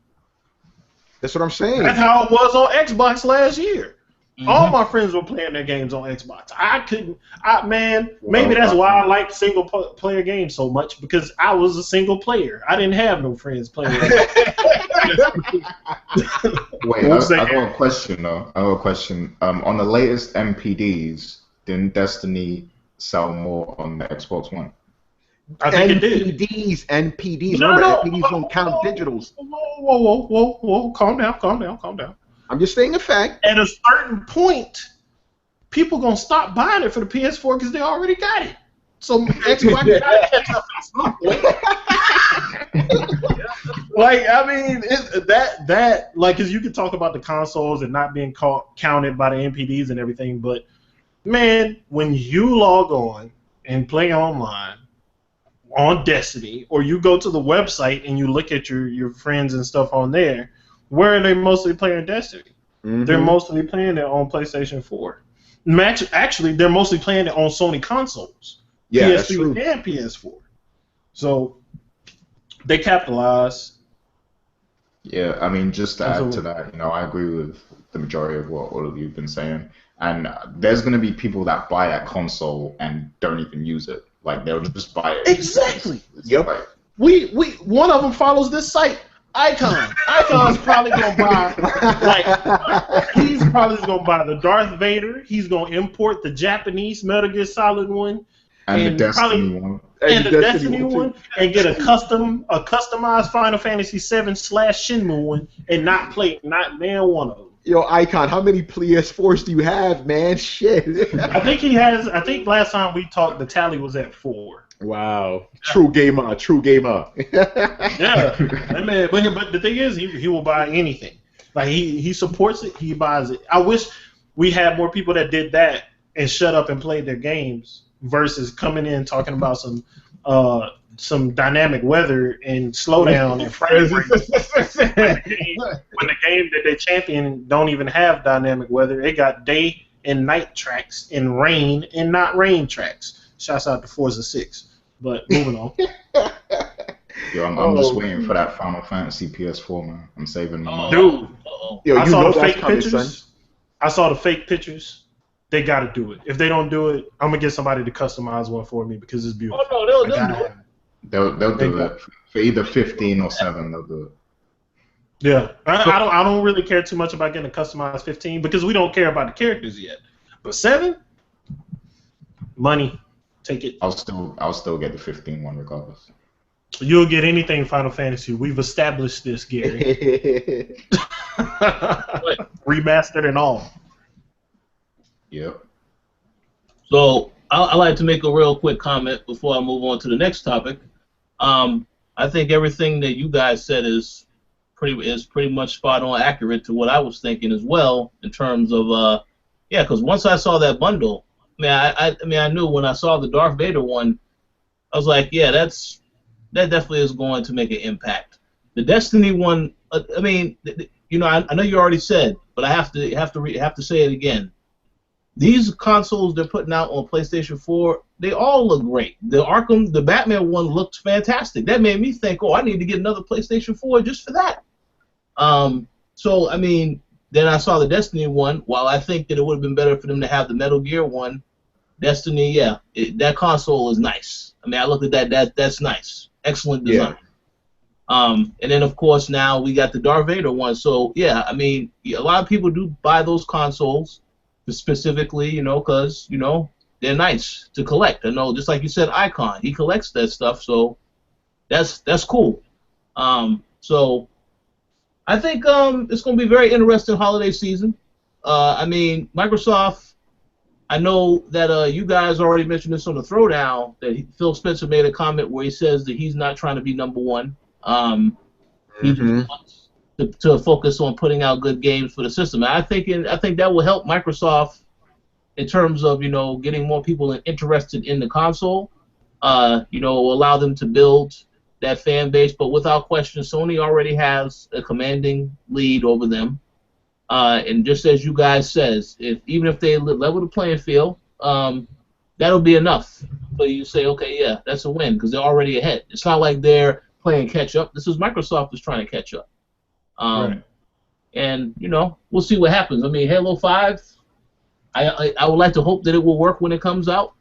That's what I'm saying. That's how it was on Xbox last year. All my friends were playing their games on Xbox. Maybe that's why I like single-player games so much, because I was a single player. I didn't have no friends playing. Wait, I got a question, though. I got a question. On the latest MPDs, didn't Destiny sell more on the Xbox One? I think it did. NPDs. No, Remember, NPDs don't count digitals. Whoa. Calm down. I'm just saying a fact. At a certain point, people gonna stop buying it for the PS4 because they already got it. So Xbox gotta catch up at some point. Like, I mean, because you can talk about the consoles and not being counted by the NPDs and everything, but man, when you log on and play online on Destiny, or you go to the website and you look at your friends and stuff on there, where are they mostly playing Destiny? They're mostly playing it on PlayStation 4. Actually, they're mostly playing it on Sony consoles, PS3 and PS4. So they capitalize. Yeah, I mean, just to add to that, I agree with the majority of what all of you have been saying. And there's going to be people that buy a console and don't even use it. Like, they'll just buy it. Exactly. Yep. Like, one of them follows this site, Icon. Icon's probably going to buy, he's probably going to buy the Darth Vader. He's going to import the Japanese Metal Gear Solid one. And the Destiny one. And the Destiny one. And get a customized Final Fantasy VII / Shenmue one and not play not one of them. Yo, Icon, how many PS4s do you have, man? Shit. I think last time we talked, the tally was at 4. Wow. True gamer. Yeah. Man, but the thing is, he will buy anything. Like, he supports it, he buys it. I wish we had more people that did that and shut up and played their games versus coming in talking about some dynamic weather and slowdown and frame rate. When the game that they champion don't even have dynamic weather, it got day and night tracks and rain and not rain tracks. Shouts out to Forza 6. But moving on. Yo, I'm just waiting for that Final Fantasy PS4, man. I'm saving my money. Dude, yo, I saw the fake coming, pictures. son. I saw the fake pictures. They got to do it. If they don't do it, I'm going to get somebody to customize one for me because it's beautiful. Oh, no, they'll do it. They'll do it for either 15 or 7. They'll do it. Yeah, I don't really care too much about getting a customized 15 because we don't care about the characters yet. But 7, money, take it. I'll still get the 15 one regardless. You'll get anything Final Fantasy. We've established this, Gary. Remastered and all. Yep. So I like to make a real quick comment before I move on to the next topic. I think everything that you guys said is pretty much spot on accurate to what I was thinking as well in terms of because once I saw that bundle, I knew when I saw the Darth Vader one, I was like, yeah, that definitely is going to make an impact. The Destiny one, I know you already said, but I have to say it again. These consoles they're putting out on PlayStation 4, they all look great. The Batman one looked fantastic. That made me think, I need to get another PlayStation 4 just for that. Then I saw the Destiny one. While I think that it would have been better for them to have the Metal Gear one, Destiny, that console is nice. I looked at that. That's nice. Excellent design. Yeah. And then of course now we got the Darth Vader one. So a lot of people do buy those consoles specifically, because they're nice to collect. I know, just like you said, Icon, he collects that stuff, so that's cool. So I think it's going to be a very interesting holiday season. Microsoft, I know that you guys already mentioned this on the Throwdown, that Phil Spencer made a comment where he says that he's not trying to be number one. He just wants to focus on putting out good games for the system. And I think that will help Microsoft in terms of getting more people interested in the console. Allow them to build that fan base. But without question, Sony already has a commanding lead over them. And just as you guys says, even if they level the playing field, that'll be enough. So you say, okay, yeah, that's a win because they're already ahead. It's not like they're playing catch up. This is Microsoft is trying to catch up. Right. And we'll see what happens. Halo 5, I would like to hope that it will work when it comes out.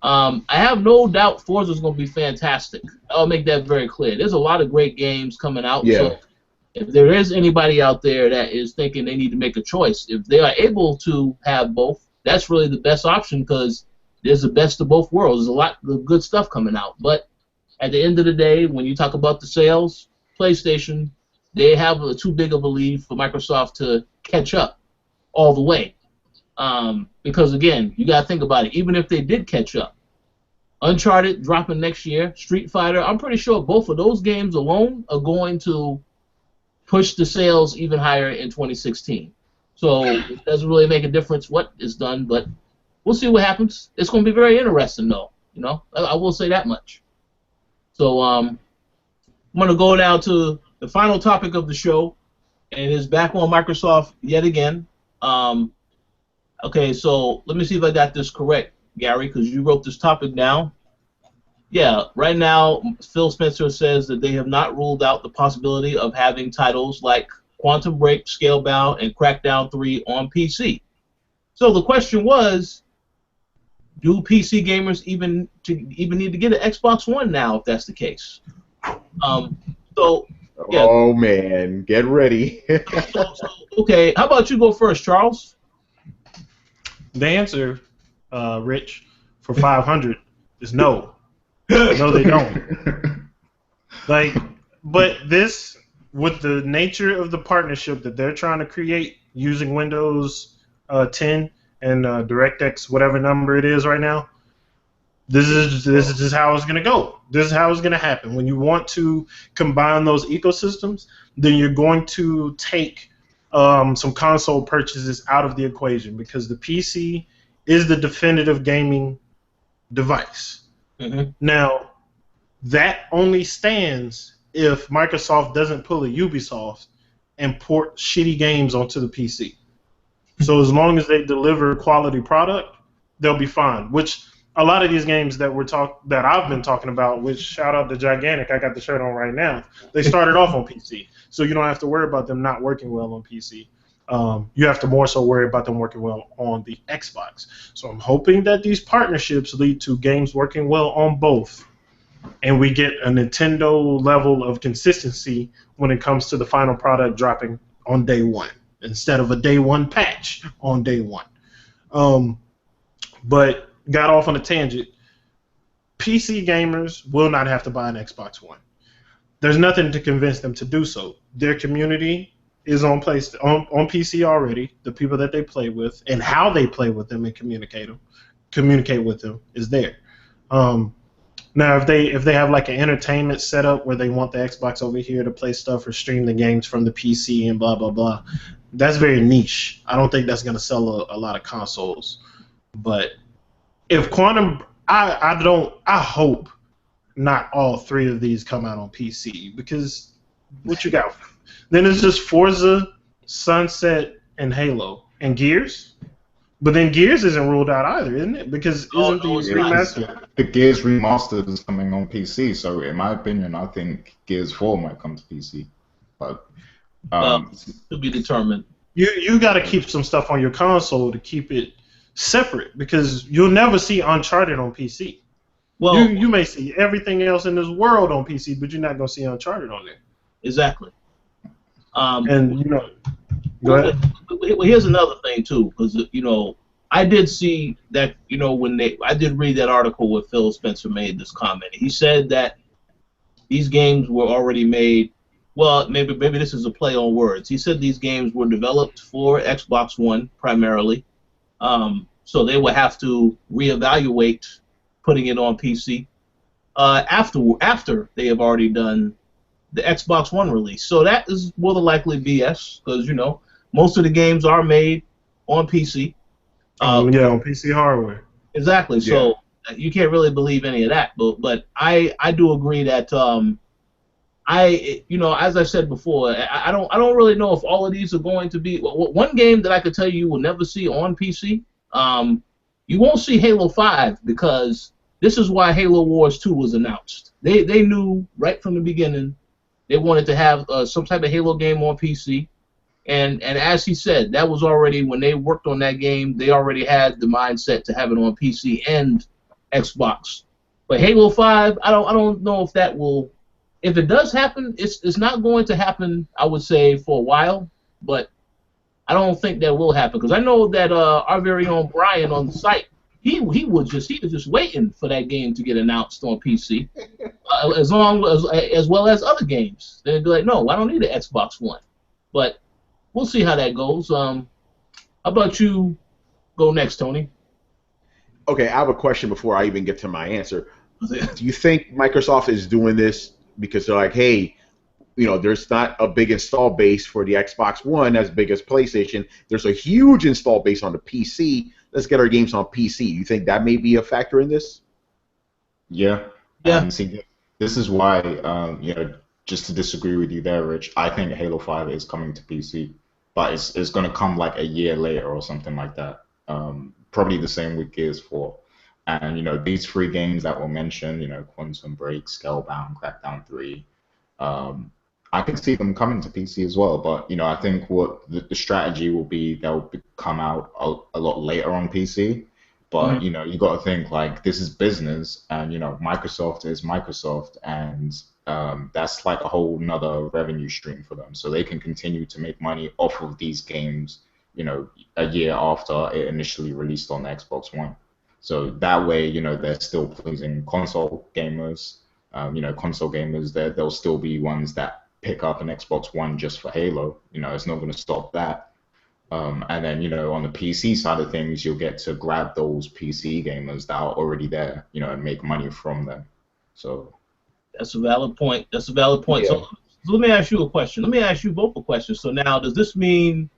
I have no doubt Forza is going to be fantastic. I'll make that very clear. There's a lot of great games coming out. Yeah. So if there is anybody out there that is thinking they need to make a choice, if they are able to have both, that's really the best option because there's the best of both worlds. There's a lot of good stuff coming out. But at the end of the day, when you talk about the sales, PlayStation, they have too big of a lead for Microsoft to catch up all the way. Because, again, you got to think about it. Even if they did catch up, Uncharted dropping next year, Street Fighter, I'm pretty sure both of those games alone are going to push the sales even higher in 2016. So it doesn't really make a difference what is done, but we'll see what happens. It's going to be very interesting, though. I will say that much. So I'm going to go now to the final topic of the show, and it's back on Microsoft yet again. Okay, so let me see if I got this correct, Gary, because you wrote this topic down. Yeah, right now, Phil Spencer says that they have not ruled out the possibility of having titles like Quantum Break, Scalebound, and Crackdown 3 on PC. So the question was, do PC gamers even need to get an Xbox One now if that's the case? Yeah. Oh man, get ready. Okay, how about you go first, Charles? The answer, Rich, for 500 is no. No, they don't. But this, with the nature of the partnership that they're trying to create using Windows 10 and DirectX, whatever number it is right now, this is just how it's going to go. This is how it's going to happen. When you want to combine those ecosystems, then you're going to take some console purchases out of the equation because the PC is the definitive gaming device. Mm-hmm. Now, that only stands if Microsoft doesn't pull a Ubisoft and port shitty games onto the PC. So as long as they deliver quality product, they'll be fine. Which a lot of these games that I've been talking about, which shout out to Gigantic, I got the shirt on right now. They started off on PC, so you don't have to worry about them not working well on PC. You have to more so worry about them working well on the Xbox. So I'm hoping that these partnerships lead to games working well on both, and we get a Nintendo level of consistency when it comes to the final product dropping on day one instead of a day one patch on day one. But got off on a tangent. PC gamers will not have to buy an Xbox One. there's nothing to convince them to do so. Their community is on PC already. The people that they play with and how they play with them and communicate with them is there. Now, if they have like an entertainment setup where they want the Xbox over here to play stuff or stream the games from the PC and blah blah blah, that's very niche. I don't think that's gonna sell a lot of consoles. But if Quantum, I hope not all three of these come out on PC, because what you got? Then it's just Forza, Sunset, and Halo, and Gears. But then Gears isn't ruled out either, isn't it? Because isn't the remaster? The Gears remastered is coming on PC, so in my opinion, I think Gears 4 might come to PC. But to be determined. You got to keep some stuff on your console to keep it separate, because you'll never see Uncharted on PC. Well, you may see everything else in this world on PC, but you're not gonna see Uncharted on there. Exactly. And you know, go ahead. Well, here's another thing too, because I did see that I did read that article where Phil Spencer made this comment. He said that these games were already made. Well, maybe this is a play on words. He said these games were developed for Xbox One primarily, so they would have to reevaluate putting it on PC after they have already done the Xbox One release. So that is more than likely BS, because most of the games are made on PC. On PC hardware. Exactly. Yeah. So you can't really believe any of that. But I do agree that as I said before, I don't really know if all of these are going to be. One game that I could tell you will never see on PC. You won't see Halo 5, because this is why Halo Wars 2 was announced. They knew right from the beginning they wanted to have some type of Halo game on PC. And as he said, that was already, when they worked on that game, they already had the mindset to have it on PC and Xbox. But Halo 5, I don't know if that will. If it does happen, it's not going to happen, I would say, for a while. But I don't think that will happen, because I know that our very own Brian on the site, he was just waiting for that game to get announced on PC, as well as other games. They'd be like, no, I don't need an Xbox One. But we'll see how that goes. How about you go next, Tony? Okay, I have a question before I even get to my answer. Do you think Microsoft is doing this because they're like, hey, there's not a big install base for the Xbox One as big as PlayStation. There's a huge install base on the PC. Let's get our games on PC. You think that may be a factor in this? Yeah. See, this is why, just to disagree with you there, Rich, I think Halo 5 is coming to PC, but it's going to come like a year later or something like that. Probably the same with Gears 4. And, these three games that were mentioned, Quantum Break, Scalebound, Crackdown 3, I can see them coming to PC as well, but I think what the strategy will be, they'll come out a lot later on PC. But you got to think, like, this is business, and Microsoft is Microsoft, and that's like a whole nother revenue stream for them. So they can continue to make money off of these games, a year after it initially released on the Xbox One. So that way, they're still pleasing console gamers. Console gamers, there'll still be ones that pick up an Xbox One just for Halo. It's not going to stop that. And then, on the PC side of things, you'll get to grab those PC gamers that are already there, and make money from them. So that's a valid point. Yeah. So let me ask you a question. Let me ask you both a question. So now, does this mean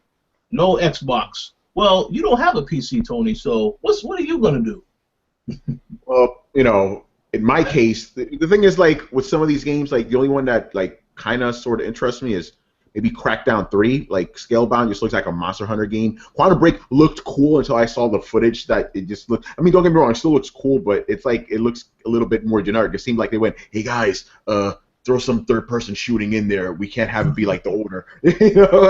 no Xbox? Well, you don't have a PC, Tony. So what are you going to do? Well, in my case, the thing is, like, with some of these games, like, the only one that, like, kind of sort of interests me is maybe Crackdown 3. Like, Scalebound just looks like a Monster Hunter game. Quantum Break looked cool until I saw the footage that it just looked. I mean, don't get me wrong, it still looks cool, but it's like it looks a little bit more generic. It seemed like they went, hey guys, throw some third-person shooting in there. We can't have it be like the older,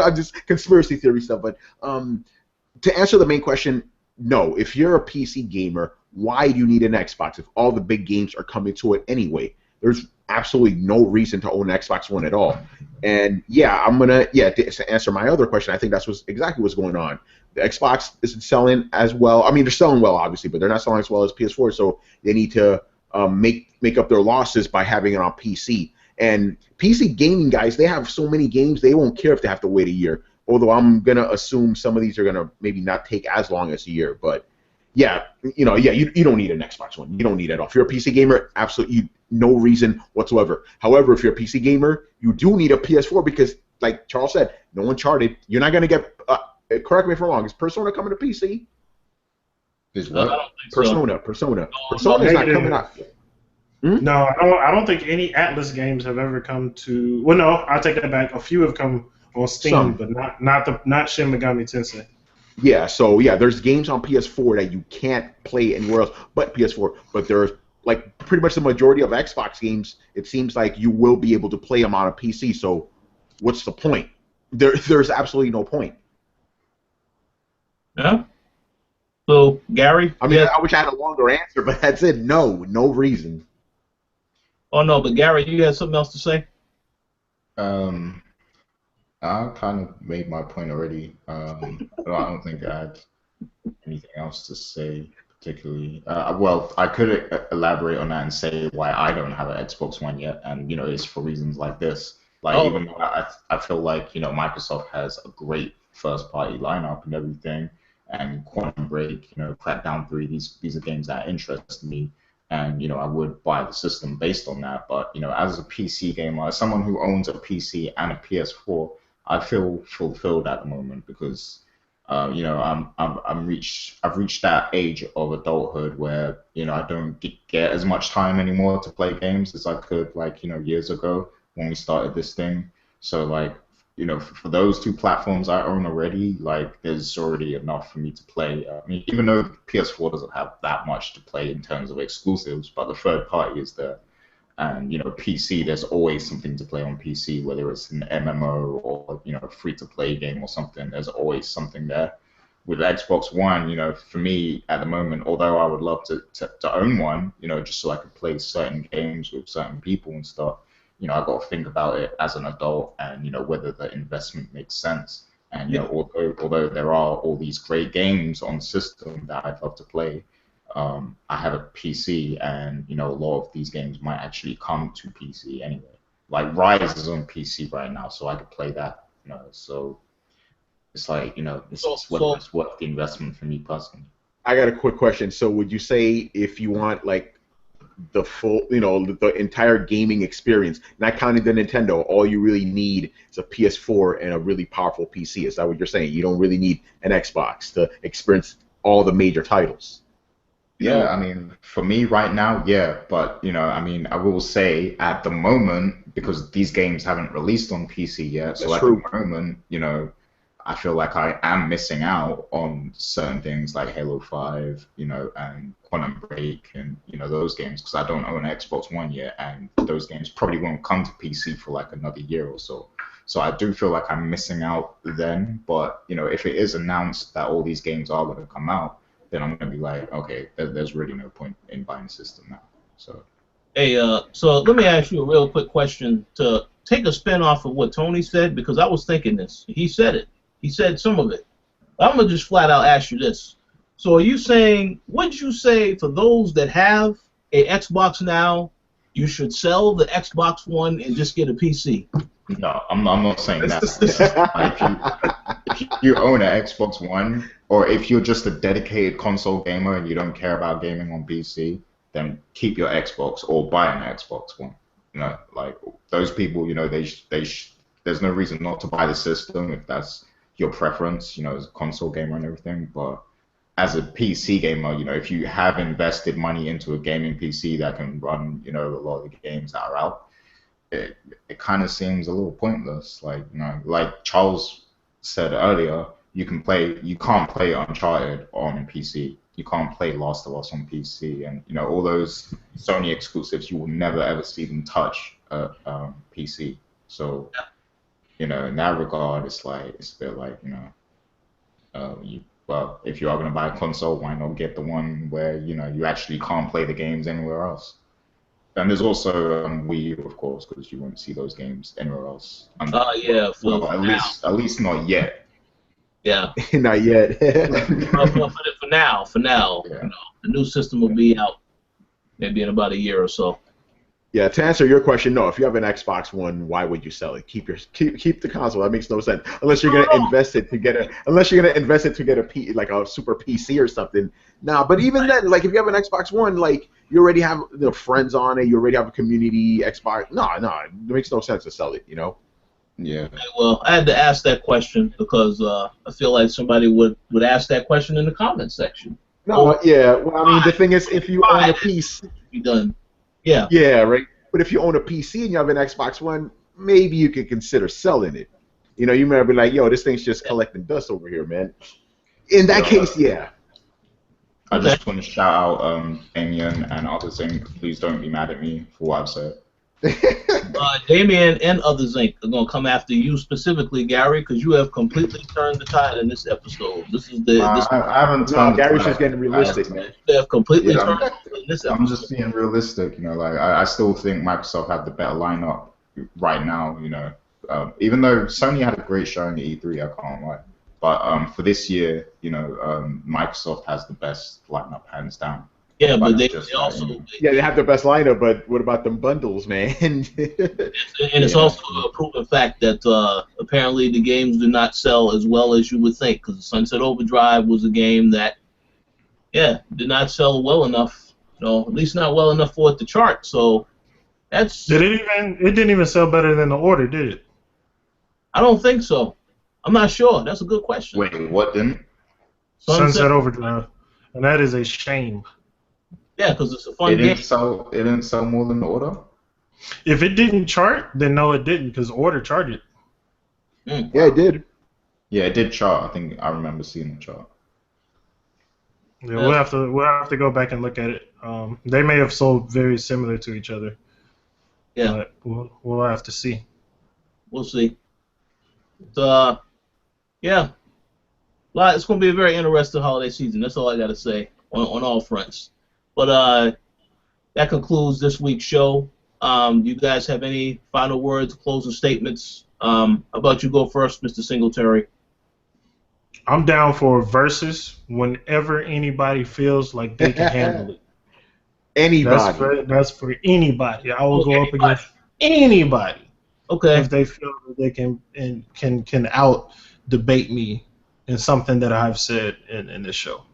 I'm just conspiracy theory stuff. But to answer the main question, no. If you're a PC gamer, why do you need an Xbox if all the big games are coming to it anyway? There's absolutely no reason to own an Xbox One at all. And to answer my other question, I think that's exactly what's going on. The Xbox isn't selling as well. I mean, they're selling well, obviously, but they're not selling as well as PS4. So they need to make up their losses by having it on PC. And PC gaming guys, they have so many games, they won't care if they have to wait a year. Although I'm gonna assume some of these are gonna maybe not take as long as a year, but yeah, you don't need an Xbox One. You don't need it all. If you're a PC gamer, absolutely no reason whatsoever. However, if you're a PC gamer, you do need a PS4 because, like Charles said, no Uncharted. You're not gonna get. Correct me if I'm wrong. Is Persona coming to PC? Is what? I don't think Persona. Persona's not coming out. No, I don't think any Atlas games have ever come to. Well, no, I take that back. A few have come on Steam, but not Shin Megami Tensei. Yeah, so yeah, there's games on PS4 that you can't play anywhere else but PS4. But there's like pretty much the majority of Xbox games. It seems like you will be able to play them on a PC. So what's the point? There's absolutely no point. Yeah. So Gary, I mean, I wish I had a longer answer, but that's it. No reason. Oh no, but Gary, you had something else to say? I kind of made my point already. I don't think I had anything else to say particularly. Well, I could elaborate on that and say why I don't have an Xbox One yet, and it's for reasons like this. Like even though I feel like Microsoft has a great first-party lineup and everything, and Quantum Break, Crackdown 3, these are games that interest me. And I would buy the system based on that. But as a PC gamer, as someone who owns a PC and a PS4, I feel fulfilled at the moment because I've reached that age of adulthood where I don't get as much time anymore to play games as I could years ago when we started this thing. So for those two platforms I own already, there's already enough for me to play. I mean, even though PS4 doesn't have that much to play in terms of exclusives, but the third party is there. And PC, there's always something to play on PC, whether it's an MMO or a free-to-play game or something. There's always something there. With Xbox One, for me at the moment, although I would love to own one, just so I could play certain games with certain people and stuff. I got to think about it as an adult and whether the investment makes sense. And although there are all these great games on the system that I'd love to play. I have a PC, and a lot of these games might actually come to PC anyway. Like Rise is on PC right now, so I could play that. So it's it's worth the investment for me personally. I got a quick question. So would you say if you want the full, the entire gaming experience, not counting the Nintendo, all you really need is a PS4 and a really powerful PC? Is that what you're saying? You don't really need an Xbox to experience all the major titles? Yeah, I mean, for me right now, yeah, but I will say at the moment, because these games haven't released on PC yet, so That's at true. the moment, I feel like I am missing out on certain things like Halo 5, and Quantum Break and those games because I don't own an Xbox One yet, and those games probably won't come to PC for another year or so. So I do feel like I'm missing out then, but if it is announced that all these games are going to come out, then I'm going to be like, okay, there's really no point in buying the system now. So. Hey, so let me ask you a real quick question to take a spin off of what Tony said, because I was thinking this. He said it. He said some of it. I'm going to just flat out ask you this. So are you saying, would you say for those that have a Xbox now, you should sell the Xbox One and just get a PC? No, I'm not saying that. If you own an Xbox One, or if you're just a dedicated console gamer and you don't care about gaming on PC, then keep your Xbox or buy an Xbox One. Those people, there's no reason not to buy the system if that's your preference, as a console gamer and everything. But as a PC gamer, if you have invested money into a gaming PC that can run, a lot of the games that are out, it kind of seems a little pointless. Like Charles said earlier, you can't play Uncharted on PC. You can't play Last of Us on PC, and all those Sony exclusives, you will never ever see them touch PC. So, in that regard, it's a bit like, well, if you are going to buy a console, why not get the one where you actually can't play the games anywhere else? And there's also Wii U, of course, because you won't see those games anywhere else. Yeah, at least not yet. Yeah. Not yet. for now, Yeah. the new system will be out maybe in about a year or so. Yeah, to answer your question, no. If you have an Xbox One, why would you sell it? Keep the console. That makes no sense unless you're gonna invest it to get a like a super PC or something. Nah, but even then, like if you have an Xbox One, like you already have friends on it, you already have a community Xbox. No, it makes no sense to sell it. Yeah. Okay, well, I had to ask that question because I feel like somebody would ask that question in the comment section. No, yeah. Well, I mean, the thing is, if you own a PC, be done. Yeah. Yeah, right. But if you own a PC and you have an Xbox One, maybe you could consider selling it. You might be like, yo, this thing's just collecting dust over here, man. In that case, yeah. I just want to shout out Damien and others, and please don't be mad at me for what I've said. Damien and others Inc. are going to come after you specifically, Gary, because you have completely turned the tide in this episode. This is the. I haven't turned. Gary's just getting realistic, man. They have completely turned in this episode. I'm just being realistic, like I still think Microsoft had the better lineup right now, even though Sony had a great showing at E3, I can't lie. But for this year, Microsoft has the best lineup hands down. Yeah, but they also... they have the best lineup, but what about them bundles, man? and it's also a proven fact that apparently the games do not sell as well as you would think, because Sunset Overdrive was a game that, did not sell well enough, at least not well enough for it to chart, so that's... It didn't even sell better than The Order, did it? I don't think so. I'm not sure. That's a good question. Wait, what didn't? Sunset Overdrive. And that is a shame. Yeah, because it's a fun game. It didn't sell more than The Order? If it didn't chart, then no, it didn't, because Order charted. Yeah, it did. Yeah, it did chart. I think I remember seeing the chart. Yeah, we'll have to go back and look at it. They may have sold very similar to each other. Yeah, but we'll have to see. We'll see. It's going to be a very interesting holiday season. That's all I got to say on all fronts. But that concludes this week's show. Do you guys have any final words, closing statements? How about you go first, Mr. Singletary? I'm down for versus whenever anybody feels like they can handle it. Anybody. That's for anybody. I will go up against anybody. Okay. If they feel that they can out debate me in something that I've said in this show.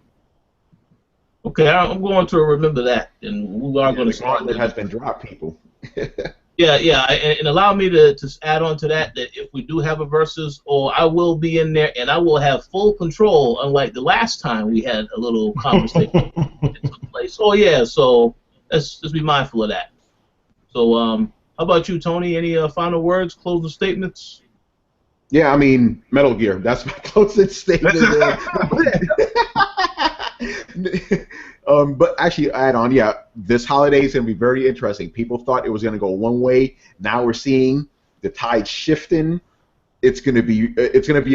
Okay, I'm going to remember that, and we are going to start. That has been dropped, people. And allow me to add on to that if we do have a versus, I will be in there, and I will have full control, unlike the last time we had a little conversation that took place. So let's be mindful of that. So, how about you, Tony? Any final words, closing statements? Yeah, I mean, Metal Gear. That's my closing statement. But actually, add on, this holiday is going to be very interesting. People thought it was going to go one way. Now we're seeing the tide shifting. It's going to be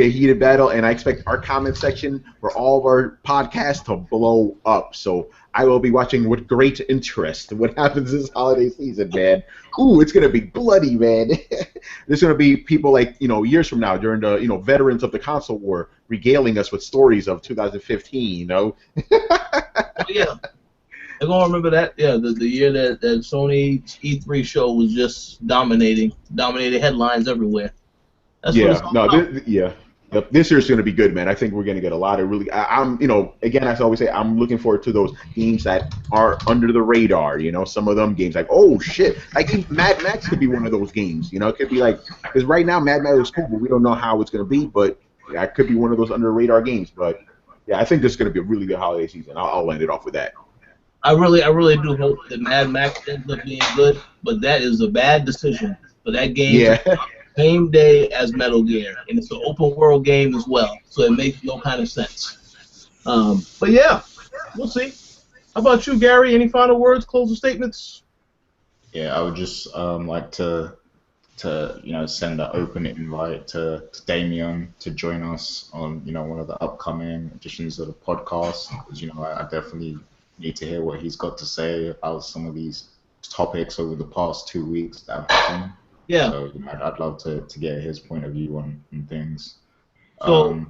a heated battle, and I expect our comment section for all of our podcasts to blow up. So I will be watching with great interest what happens this holiday season, man. Ooh, it's going to be bloody, man. There's going to be people like, years from now during the, veterans of the console war regaling us with stories of 2015, Yeah. I'm going to remember that, the year that Sony's E3 show was just dominated headlines everywhere. That's what it's all about. This year's going to be good, man. I think we're going to get a lot of really. I'm, again, as I always say, I'm looking forward to those games that are under the radar. Some of them games like, oh shit, like Mad Max could be one of those games. It could be like, because right now Mad Max is cool, but we don't know how it's going to be. But it could be one of those under the radar games. But yeah, I think this is going to be a really good holiday season. I'll end it off with that. I really do hope that Mad Max ends up being good, but that is a bad decision for that game. Yeah. Same day as Metal Gear, and it's an open world game as well, so it makes no kind of sense. But yeah, we'll see. How about you, Gary? Any final words, closing statements? Yeah, I would just like to send an open invite to Damien to join us on one of the upcoming editions of the podcast, because I definitely need to hear what he's got to say about some of these topics over the past 2 weeks that have happened. Yeah. So I'd love to get his point of view on things. So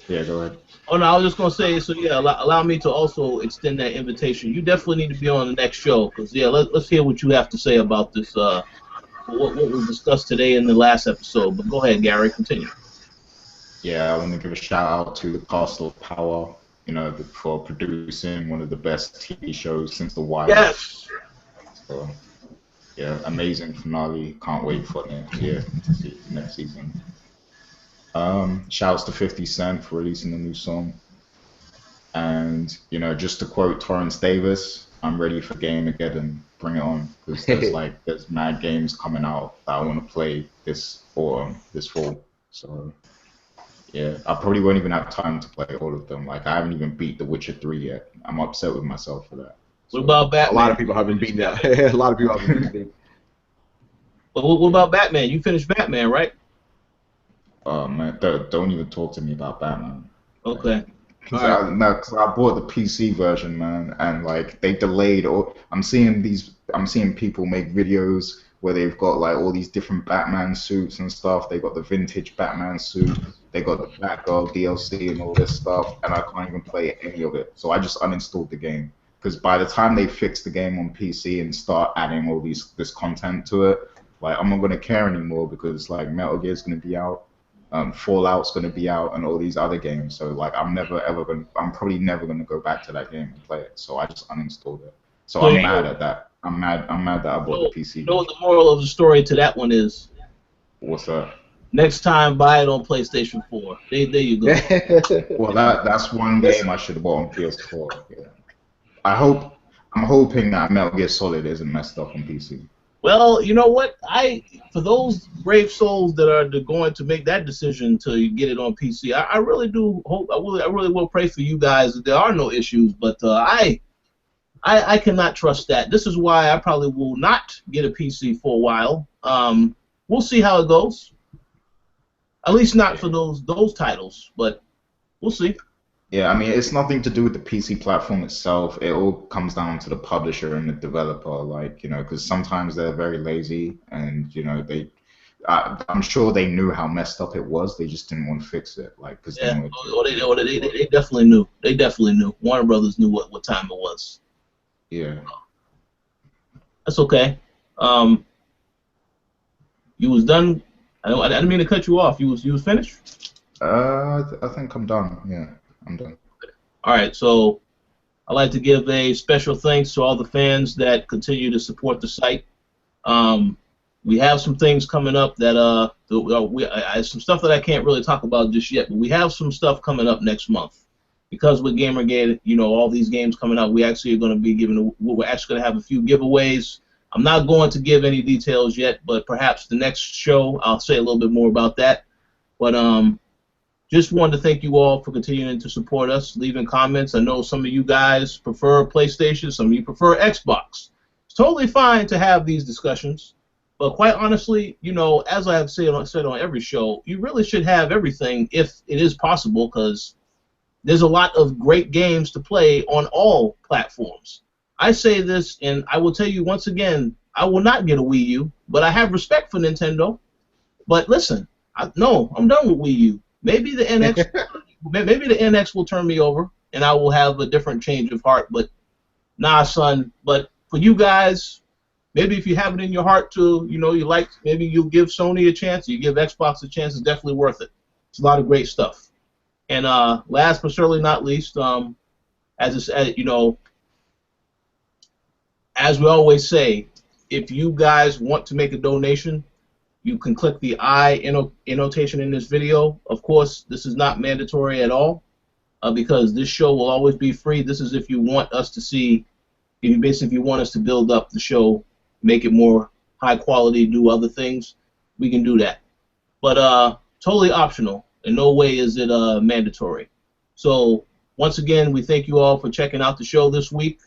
Yeah, go ahead. Oh no, I was just gonna say. So yeah, allow me to also extend that invitation. You definitely need to be on the next show, because yeah, let's hear what you have to say about this. What was discussed today in the last episode. But go ahead, Gary, continue. Yeah, I want to give a shout out to the Castle of Power, for producing one of the best TV shows since The Wire. Yes. So, yeah, amazing finale. Can't wait for to see next season. Shouts to 50 Cent for releasing a new song. And, just to quote Torrance Davis, I'm ready for Gameageddon. Bring it on. Because there's mad games coming out that I want to play this fall. So, yeah, I probably won't even have time to play all of them. Like, I haven't even beat The Witcher 3 yet. I'm upset with myself for that. What about Batman? A lot of people haven't beaten that. A lot of people haven't beaten it. But what about Batman? You finished Batman, right? Oh, man, don't even talk to me about Batman. Okay. Cause I bought the PC version, man, and like they delayed. I'm seeing people make videos where they've got like all these different Batman suits and stuff. They got the vintage Batman suit, they got the Batgirl DLC and all this stuff, and I can't even play any of it. So I just uninstalled the game, because by the time they fix the game on PC and start adding all this content to it, like I'm not gonna care anymore, because like Metal Gear's gonna be out. Fallout's going to be out, and all these other games. So like, I'm probably never going to go back to that game and play it. So I just uninstalled it. So I'm mad at that. I'm mad that I bought the PC. You know what the moral of the story to that one is? What's that? Next time, buy it on PlayStation 4. There you go. Well, that's one game I should have bought on PS4. Yeah. I'm hoping that Metal Gear Solid isn't messed up on PC. Well, you know what? For those brave souls that are going to make that decision to get it on PC, I really do hope. I really will pray for you guys that there are no issues. But I cannot trust that. This is why I probably will not get a PC for a while. We'll see how it goes. At least not for those titles, but we'll see. Yeah, I mean, it's nothing to do with the PC platform itself. It all comes down to the publisher and the developer, like, because sometimes they're very lazy, and, I'm sure they knew how messed up it was. They just didn't want to fix it, like, because they definitely knew. They definitely knew. Warner Brothers knew what time it was. Yeah. That's okay. You was done. I didn't mean to cut you off. You was finished? I think I'm done. Yeah. I'm done. All right, so I'd like to give a special thanks to all the fans that continue to support the site. We have some things coming up that some stuff that I can't really talk about just yet, but we have some stuff coming up next month. Because with Gamergate, all these games coming out, we're actually going to have a few giveaways. I'm not going to give any details yet, but perhaps the next show I'll say a little bit more about that. But just wanted to thank you all for continuing to support us, leaving comments. I know some of you guys prefer PlayStation, some of you prefer Xbox. It's totally fine to have these discussions, but quite honestly, as I have said on every show, you really should have everything if it is possible, because there's a lot of great games to play on all platforms. I say this, and I will tell you once again, I will not get a Wii U, but I have respect for Nintendo. But listen, I'm done with Wii U. Maybe the NX will turn me over, and I will have a different change of heart. But nah, son. But for you guys, maybe if you have it in your heart to, maybe you'll give Sony a chance, you give Xbox a chance. It's definitely worth it. It's a lot of great stuff. And last but certainly not least, as we always say, if you guys want to make a donation, you can click the I annotation in this video. Of course, this is not mandatory at all, because this show will always be free. This is if you want us to see, if you want us to build up the show, make it more high quality, do other things, we can do that. But totally optional. In no way is it mandatory. So once again, we thank you all for checking out the show this week.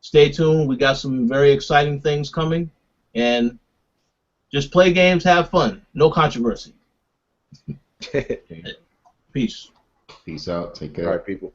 Stay tuned. We got some very exciting things coming, and just play games, have fun. No controversy. Peace. Peace out. Take care. All right, people.